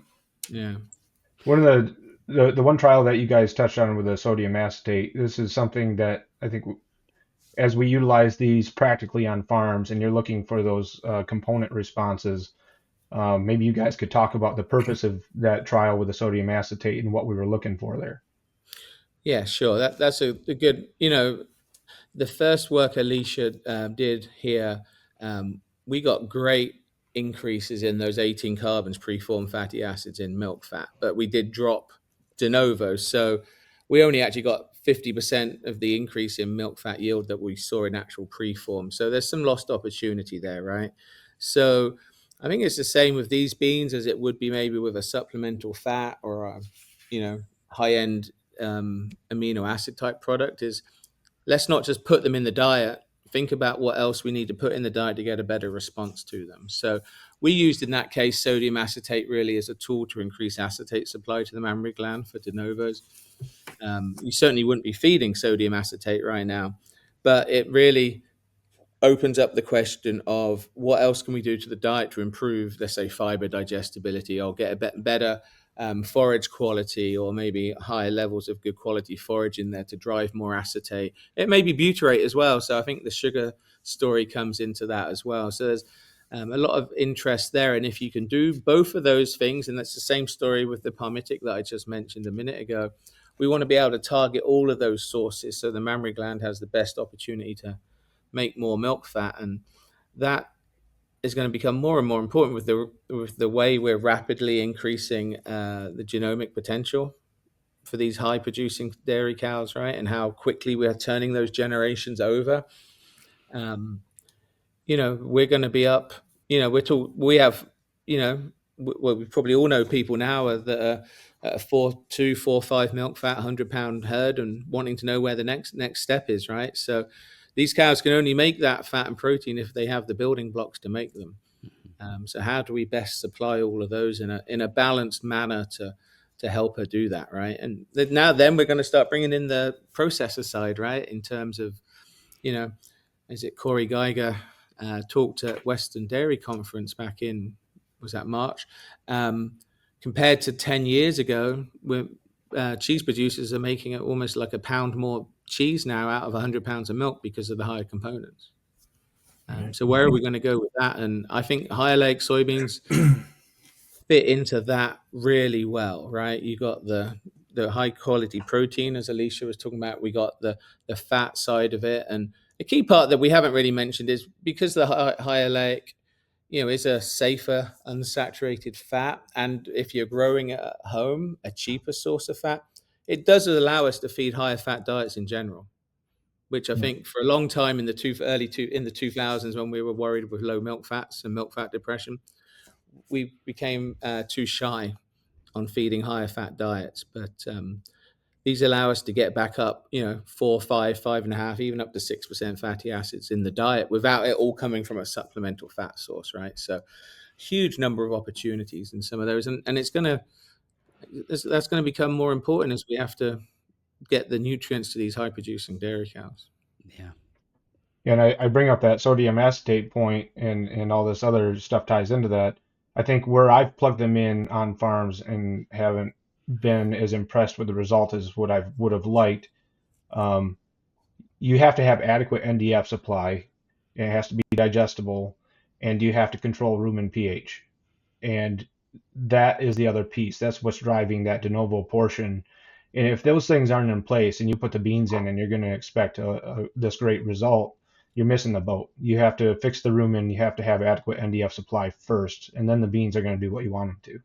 Yeah. One of the one trial that you guys touched on with the sodium acetate, this is something that I think as we utilize these practically on farms and you're looking for those component responses, maybe you guys could talk about the purpose of that trial with the sodium acetate and what we were looking for there. Yeah, sure. That's a good, the first work Alicia did here, we got great increases in those 18 carbons preformed fatty acids in milk fat, but we did drop de novo. So we only actually got 50% of the increase in milk fat yield that we saw in actual preform. So there's some lost opportunity there, right? So I think it's the same with these beans as it would be maybe with a supplemental fat or a, high-end amino acid type product. Is let's not just put them in the diet. Think about what else we need to put in the diet to get a better response to them. So we used in that case sodium acetate really as a tool to increase acetate supply to the mammary gland for de novos. You certainly wouldn't be feeding sodium acetate right now, but it really opens up the question of what else can we do to the diet to improve, let's say, fiber digestibility, or get a better forage quality, or maybe higher levels of good quality forage in there to drive more acetate. It may be butyrate as well. So I think the sugar story comes into that as well. So there's a lot of interest there. And if you can do both of those things, and that's the same story with the palmitic that I just mentioned a minute ago, we want to be able to target all of those sources so the mammary gland has the best opportunity to make more milk fat. And that is going to become more and more important with the way we're rapidly increasing the genomic potential for these high producing dairy cows, right? And how quickly we are turning those generations over. We're going to be up, we have, we probably all know people now that are at a 4.5 milk fat, 100-pound herd and wanting to know where the next step is, right? So these cows can only make that fat and protein if they have the building blocks to make them. So how do we best supply all of those in a balanced manner to help her do that, right? And then we're going to start bringing in the processor side, right? In terms of, is it Corey Geiger talked at Western Dairy Conference back in, was that March? Compared to 10 years ago, cheese producers are making it almost like a pound more cheese now out of 100 pounds of milk because of the higher components. So where are we going to go with that? And I think high-oleic soybeans fit into that really well, right? You got the high quality protein, as Alicia was talking about. We got the fat side of it, and the key part that we haven't really mentioned is because the high-oleic, is a safer unsaturated fat, and if you're growing at home, a cheaper source of fat, it does allow us to feed higher fat diets in general, which I think for a long time in the 2000s, when we were worried with low milk fats and milk fat depression, we became too shy on feeding higher fat diets. But these allow us to get back up, 4, 5, 5.5, even up to 6% fatty acids in the diet without it all coming from a supplemental fat source, right? So huge number of opportunities in some of those. And that's going to become more important as we have to get the nutrients to these high producing dairy cows. Yeah. And I bring up that sodium acetate point, and all this other stuff ties into that. I think where I've plugged them in on farms and haven't been as impressed with the result as what I would have liked, you have to have adequate NDF supply. It has to be digestible, and you have to control rumen pH. And that is the other piece. That's what's driving that de novo portion. And if those things aren't in place and you put the beans in and you're going to expect this great result, you're missing the boat. You have to fix the rumen. You have to have adequate NDF supply first, and then the beans are going to do what you want them to.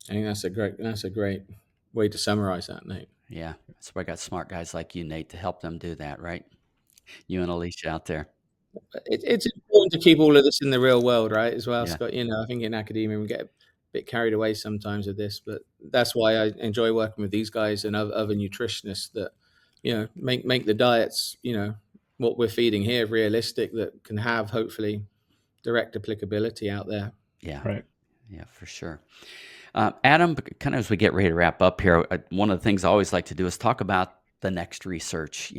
I think that's a great way to summarize that, Nate. Yeah. That's why I got smart guys like you, Nate, to help them do that, right? You and Alicia out there. It's important to keep all of this in the real world, right, as well, Yeah. Scott. I think in academia we get a bit carried away sometimes with this, but that's why I enjoy working with these guys and other nutritionists that, make the diets, what we're feeding here realistic, that can have hopefully direct applicability out there. Yeah. Right. Yeah, for sure. Adam, kind of as we get ready to wrap up here, one of the things I always like to do is talk about the next research,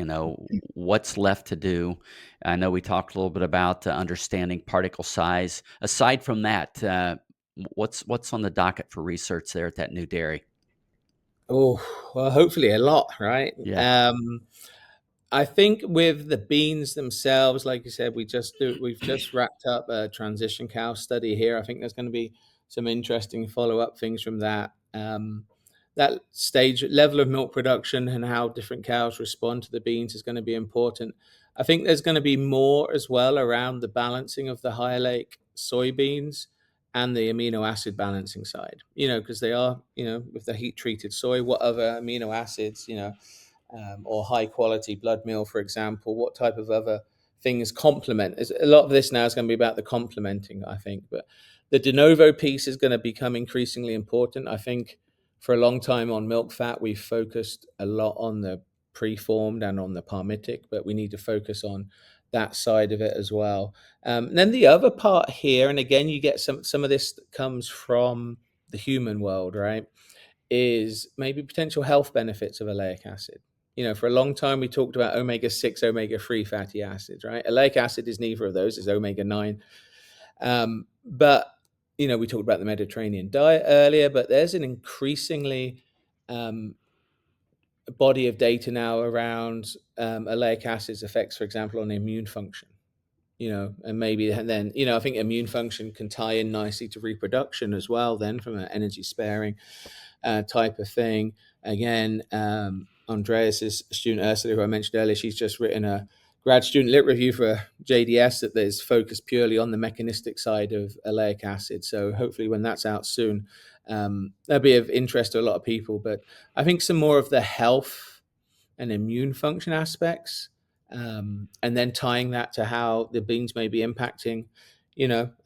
what's left to do. I know we talked a little bit about understanding particle size. Aside from that, what's on the docket for research there at that new dairy? Oh, well, hopefully a lot, right? Yeah. I think with the beans themselves, like you said, we've just wrapped up a transition cow study here. I think there's going to be some interesting follow-up things from that. That stage level of milk production and how different cows respond to the beans is going to be important. I think there's going to be more as well around the balancing of the high-oleic soybeans and the amino acid balancing side, because they are, with the heat treated soy, what other amino acids, or high quality blood meal, for example, what type of other things complement. A lot of this now is going to be about the complementing, I think, but the de novo piece is going to become increasingly important. I think for a long time on milk fat, we've focused a lot on the preformed and on the palmitic, but we need to focus on that side of it as well. And then the other part here, and again, you get some of this that comes from the human world, right? Is maybe potential health benefits of oleic acid. For a long time we talked about omega-6, omega-3 fatty acids, right? Oleic acid is neither of those, it's omega-9. But we talked about the Mediterranean diet earlier, but there's an increasingly body of data now around oleic acid's effects, for example, on immune function. And maybe then, I think immune function can tie in nicely to reproduction as well, then from an energy sparing type of thing. Again, Andreas's student Ursula, who I mentioned earlier, she's just written a grad student lit review for JDS that is focused purely on the mechanistic side of oleic acid. So hopefully when that's out soon, that'll be of interest to a lot of people. But I think some more of the health and immune function aspects, and then tying that to how the beans may be impacting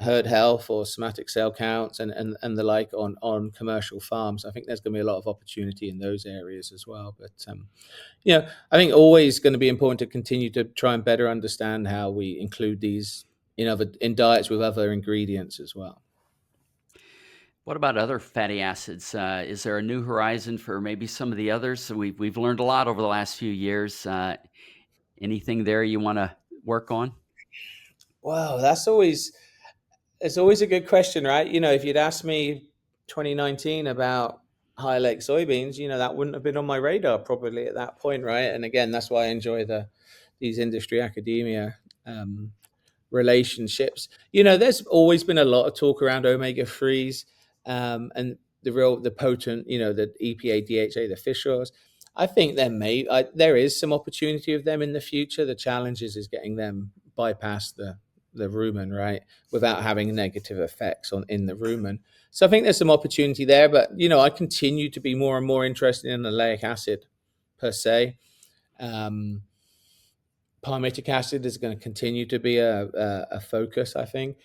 herd health or somatic cell counts and the like on commercial farms. I think there's going to be a lot of opportunity in those areas as well. But I think always going to be important to continue to try and better understand how we include these in diets with other ingredients as well. What about other fatty acids? Is there a new horizon for maybe some of the others? So we've learned a lot over the last few years. Anything there you want to work on? Wow, it's always a good question, right? If you'd asked me 2019 about high-oleic soybeans, that wouldn't have been on my radar probably at that point, right? And again, that's why I enjoy these industry academia relationships. There's always been a lot of talk around omega-3s and the potent, the EPA, DHA, the fish oils. I think there is some opportunity of them in the future. The challenge is getting them bypast the rumen, right, without having negative effects in the rumen. So I think there's some opportunity there, but I continue to be more and more interested in oleic acid per se. Palmitic acid is going to continue to be a focus, I think.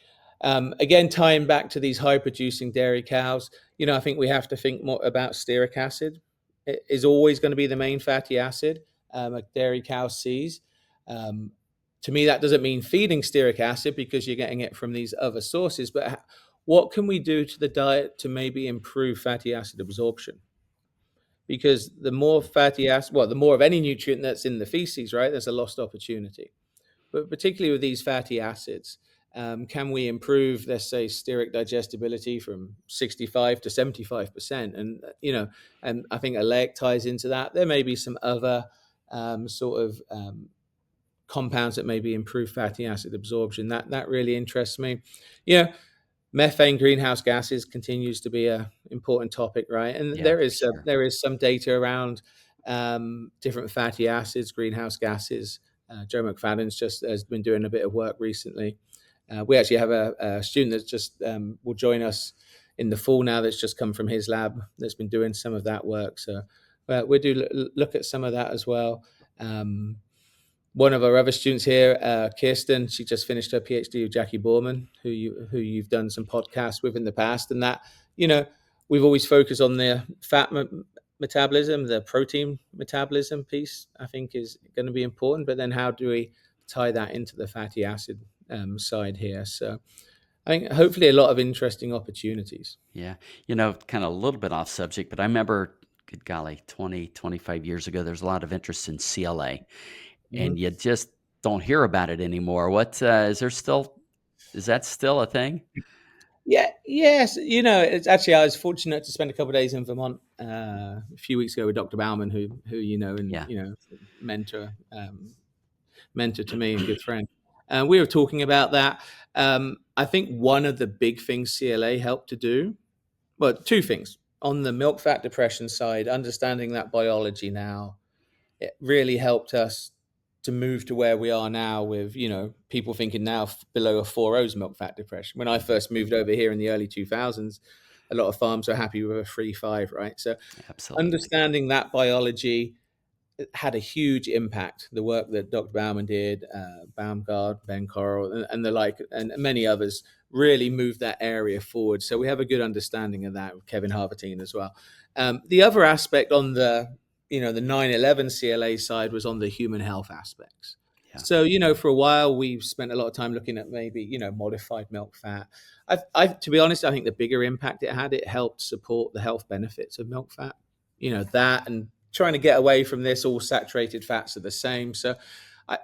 Again, tying back to these high-producing dairy cows, I think we have to think more about stearic acid. It is always going to be the main fatty acid a dairy cow sees. To me, that doesn't mean feeding stearic acid because you're getting it from these other sources, but what can we do to the diet to maybe improve fatty acid absorption? Because the more fatty acid, the more of any nutrient that's in the feces, right, there's a lost opportunity. But particularly with these fatty acids, can we improve, let's say, stearic digestibility from 65 to 75%? And I think oleic ties into that. There may be some other compounds that maybe improve fatty acid absorption. That really interests me. Methane greenhouse gases continues to be a important topic, right? And Yeah, there is sure. there is some data around different fatty acids, greenhouse gases. Joe McFadden's just has been doing a bit of work recently. We actually have a student that just will join us in the fall now. That's just come from his lab. That's been doing some of that work. So we do look at some of that as well. One of our other students here, Kirsten, she just finished her PhD with Jackie Borman, who you've done some podcasts with in the past, and that we've always focused on the fat metabolism, the protein metabolism piece. I think is going to be important, but then how do we tie that into the fatty acid side here? So I think hopefully a lot of interesting opportunities. Yeah, kind of a little bit off subject, but I remember, good golly, 20, 25 years ago, there's a lot of interest in CLA. And you just don't hear about it anymore. What is that still a thing? Yeah, yes. It's actually, I was fortunate to spend a couple of days in Vermont a few weeks ago with Dr. Bauman, who mentor to me and good friend. We were talking about that. I think one of the big things CLA helped to do, well, two things. On the milk fat depression side, understanding that biology now, it really helped us to move to where we are now with, people thinking now below a 4.0 milk fat depression. When I first moved over here in the early 2000s, a lot of farms were happy with a 3.5, right? So absolutely, understanding that biology had a huge impact. The work that Dr. Bauman did, Baumgart, Ben Corral, and the like, and many others really moved that area forward. So we have a good understanding of that with Kevin Harvatine as well. The other aspect on the 9/11 CLA side was on the human health aspects. Yeah. So, for a while, we've spent a lot of time looking at maybe, modified milk fat. To be honest, I think the bigger impact it helped support the health benefits of milk fat. That and trying to get away from this, all saturated fats are the same. So I,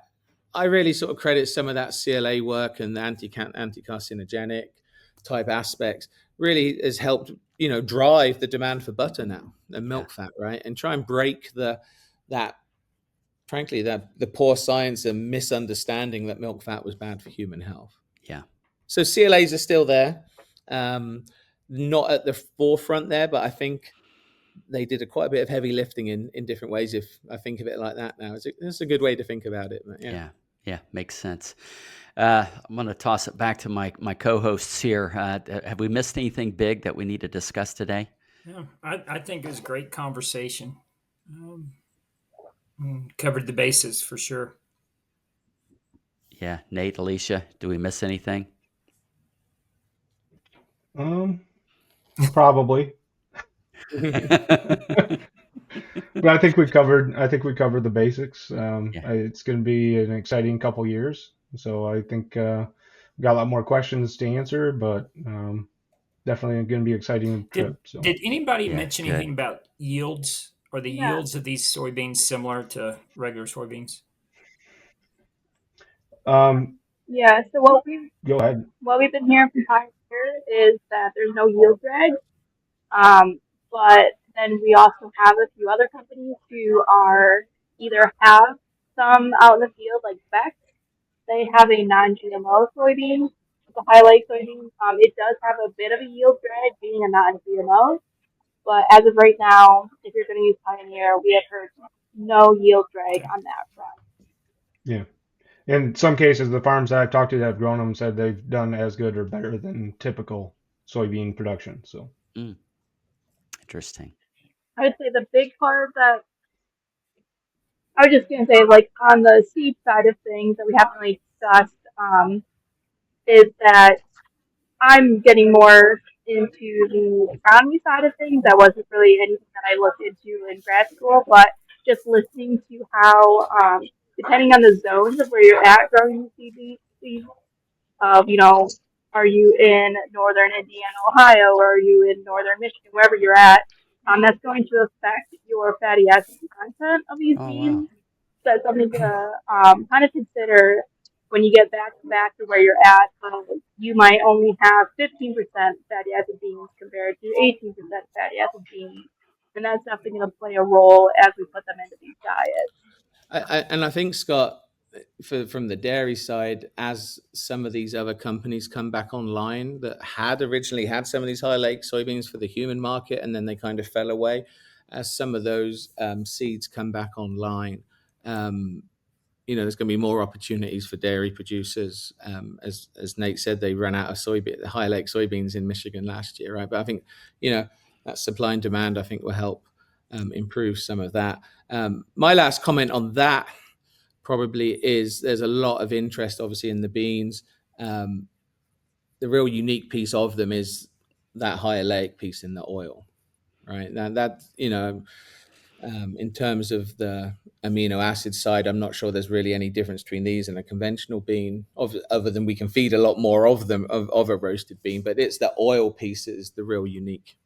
I really sort of credit some of that CLA work and the anti-carcinogenic type aspects really has helped, drive the demand for butter now and milk fat, right? And try and break that frankly, the poor science and misunderstanding that milk fat was bad for human health. Yeah. So CLAs are still there, not at the forefront there, but I think they did quite a bit of heavy lifting in different ways. If I think of it like that now, it's a good way to think about it. But Yeah, makes sense. I'm going to toss it back to my co-hosts here. Have we missed anything big that we need to discuss today? Yeah, I think it was a great conversation. Covered the bases for sure. Yeah, Nate, Alicia, do we miss anything? Probably. But I think we covered the basics. Yeah. It's going to be an exciting couple years. So I think we got a lot more questions to answer, but definitely going to be an exciting trip. So Did anybody Yeah, mention good. anything about yields? Are the Yeah. yields of these soybeans similar to regular soybeans? Yeah. So Go ahead. what we've been hearing from Pioneer is that there's no yield drag. But then we also have a few other companies who are either have some out in the field, like Beck. They have a non-GMO soybean, the high-oleic soybean. It does have a bit of a yield drag being a non-GMO, but as of right now, if you're going to use Pioneer, we have heard no yield drag on that front. Yeah. In some cases, the farms that I've talked to that have grown them said they've done as good or better than typical soybean production. So Interesting. I would say the big part that I was just going to say, like on the seed side of things that we haven't really discussed, is that I'm getting more into the economy side of things. That wasn't really anything that I looked into in grad school, but just listening to how, depending on the zones of where you're at growing the seeds, are you in northern Indiana, Ohio, or are you in northern Michigan, wherever you're at, that's going to affect your fatty acid content of these Oh, beans. wow. So that's something to kind of consider when you get back to where you're at. You might only have 15% fatty acid beans compared to 18% fatty acid beans, and that's definitely going to play a role as we put them into these diets. I think, Scott, from the dairy side, as some of these other companies come back online that had originally had some of these high-oleic soybeans for the human market, and then they kind of fell away, as some of those seeds come back online, there's going to be more opportunities for dairy producers. As Nate said, they ran out of high-oleic soybeans in Michigan last year, right? But I think, that supply and demand, I think, will help improve some of that. My last comment on that probably is there's a lot of interest, obviously, in the beans. The real unique piece of them is that high-oleic piece in the oil, right? Now that, in terms of the amino acid side, I'm not sure there's really any difference between these and a conventional bean, other than we can feed a lot more of them of a roasted bean. But it's the oil piece is the real unique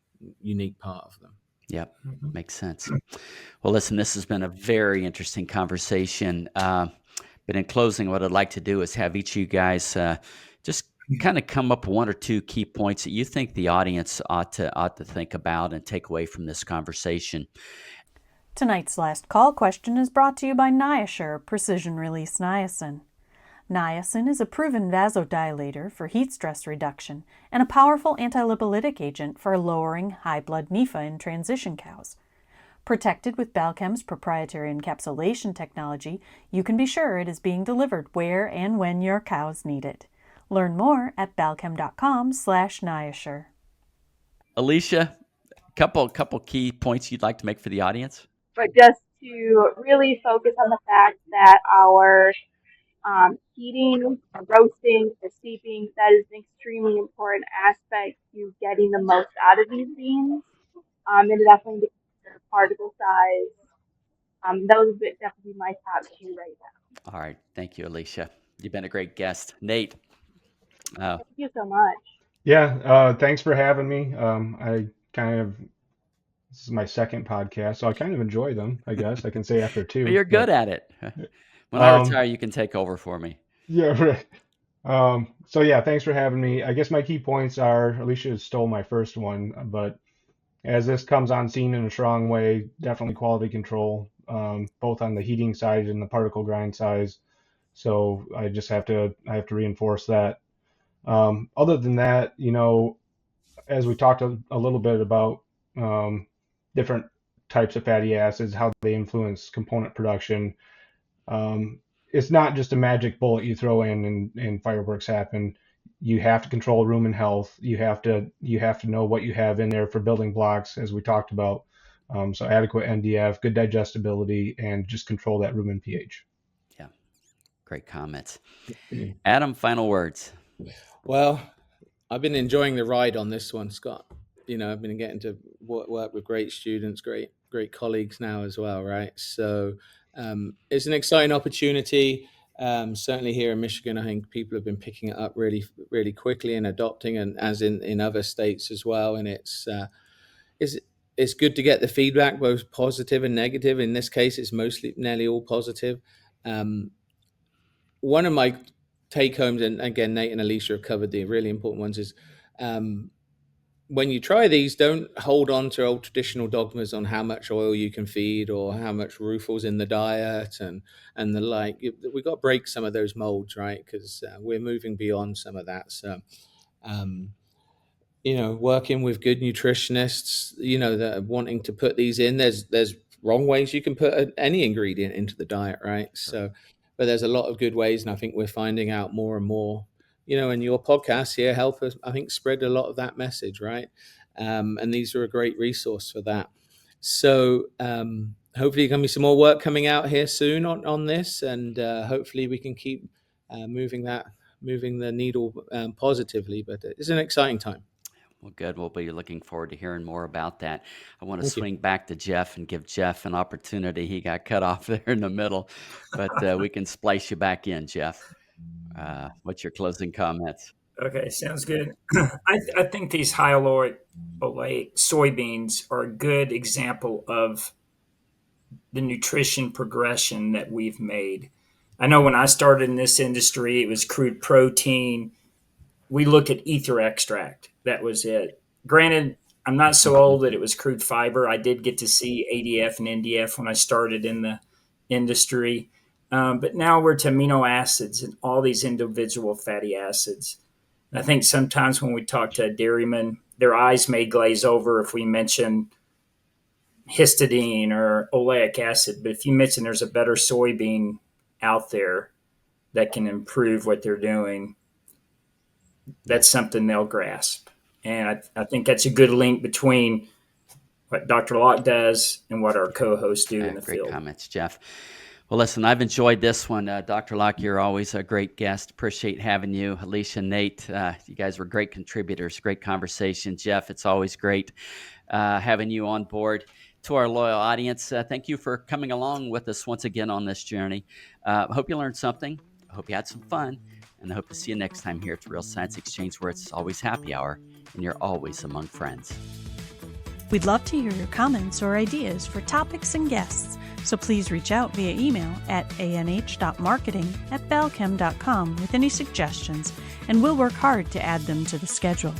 part of them. Yep, makes sense. Well, listen, this has been a very interesting conversation. But in closing, what I'd like to do is have each of you guys just kind of come up with one or two key points that you think the audience ought to think about and take away from this conversation. Tonight's last call question is brought to you by Niasure Precision Release Niacin. Niacin is a proven vasodilator for heat stress reduction and a powerful antilipolytic agent for lowering high blood NEFA in transition cows. Protected with Balchem's proprietary encapsulation technology, you can be sure it is being delivered where and when your cows need it. Learn more at balchem.com/Niasure. Alicia, couple key points you'd like to make for the audience? But just to really focus on the fact that our heating, roasting, or steeping, that is an extremely important aspect to getting the most out of these beans. And definitely the particle size. Those would definitely be my top two right now. All right. Thank you, Alicia. You've been a great guest. Nate. Thank you so much. Yeah, thanks for having me. This is my second podcast, so I kind of enjoy them, I guess. I can say after Well, two, you're good but at it. When I um, retire, you can take over for me. yeah, right. So yeah, thanks for having me. I guess my key points are Alicia stole my first one, but as this comes on scene in a strong way, definitely quality control, both on the heating side and the particle grind size. So I have to reinforce that. Other than that, as we talked a little bit about um, different types of fatty acids, how they influence component production. Um, it's not just a magic bullet you throw in and fireworks happen. You have to control rumen health. You have to know what you have in there for building blocks, as we talked about. So adequate NDF, good digestibility, and just control that rumen pH. Yeah. Great comments. Adam, final words. Well, I've been enjoying the ride on this one, Scott. I've been getting to work with great students, great colleagues now as well, right? So it's an exciting opportunity. Certainly here in Michigan, I think people have been picking it up really, really quickly and adopting, and as in other states as well. And it's good to get the feedback, both positive and negative. In this case, it's nearly all positive. One of my take homes, and again, Nate and Alicia have covered the really important ones, is when you try these, don't hold on to old traditional dogmas on how much oil you can feed or how much rufal's in the diet and the like. We've got to break some of those molds, right? Because we're moving beyond some of that. So, working with good nutritionists, that are wanting to put these in, there's wrong ways you can put any ingredient into the diet, right? So, but there's a lot of good ways, and I think we're finding out more and more. And your podcast here help us, I think, spread a lot of that message, right? And these are a great resource for that. So hopefully going to be some more work coming out here soon on this, and hopefully we can keep moving the needle positively. But it's an exciting time. Well, good. We'll be looking forward to hearing more about that. I want to Thank you. swing back to Jeff and give Jeff an opportunity. He got cut off there in the middle, but we can splice you back in, Jeff. What's your closing comments? Okay, sounds good. I think these high-oleic soybeans are a good example of the nutrition progression that we've made. I know when I started in this industry, it was crude protein. We look at ether extract. That was it. Granted, I'm not so old that it was crude fiber. I did get to see ADF and NDF when I started in the industry. But now we're to amino acids and all these individual fatty acids. And I think sometimes when we talk to a dairyman, their eyes may glaze over if we mention histidine or oleic acid. But if you mention there's a better soybean out there that can improve what they're doing, that's something they'll grasp. And I think that's a good link between what Dr. Locke does and what our co-hosts do in the Great field. comments, Jeff. Well, listen, I've enjoyed this one. Dr. Locke, you're always a great guest. Appreciate having you. Alicia, Nate, you guys were great contributors, great conversation. Jeff, it's always great having you on board. To our loyal audience, thank you for coming along with us once again on this journey. I hope you learned something. I hope you had some fun. And I hope to see you next time here at the Real Science Exchange, where it's always happy hour and you're always among friends. We'd love to hear your comments or ideas for topics and guests, so please reach out via email at anh.marketing@balchem.com with any suggestions, and we'll work hard to add them to the schedule.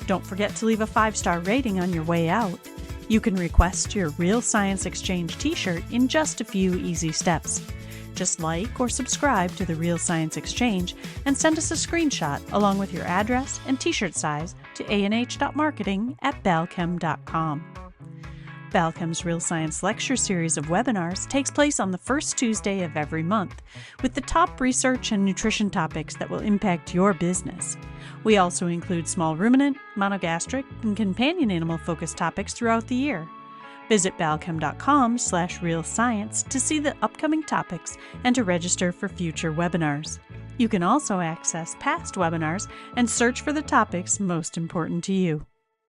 Don't forget to leave a 5-star rating on your way out. You can request your Real Science Exchange t-shirt in just a few easy steps. Just like or subscribe to the Real Science Exchange and send us a screenshot along with your address and t-shirt size to anh.marketing@balchem.com. Balchem's Real Science Lecture Series of webinars takes place on the first Tuesday of every month, with the top research and nutrition topics that will impact your business. We also include small ruminant, monogastric, and companion animal-focused topics throughout the year. Visit balchem.com/realscience to see the upcoming topics and to register for future webinars. You can also access past webinars and search for the topics most important to you.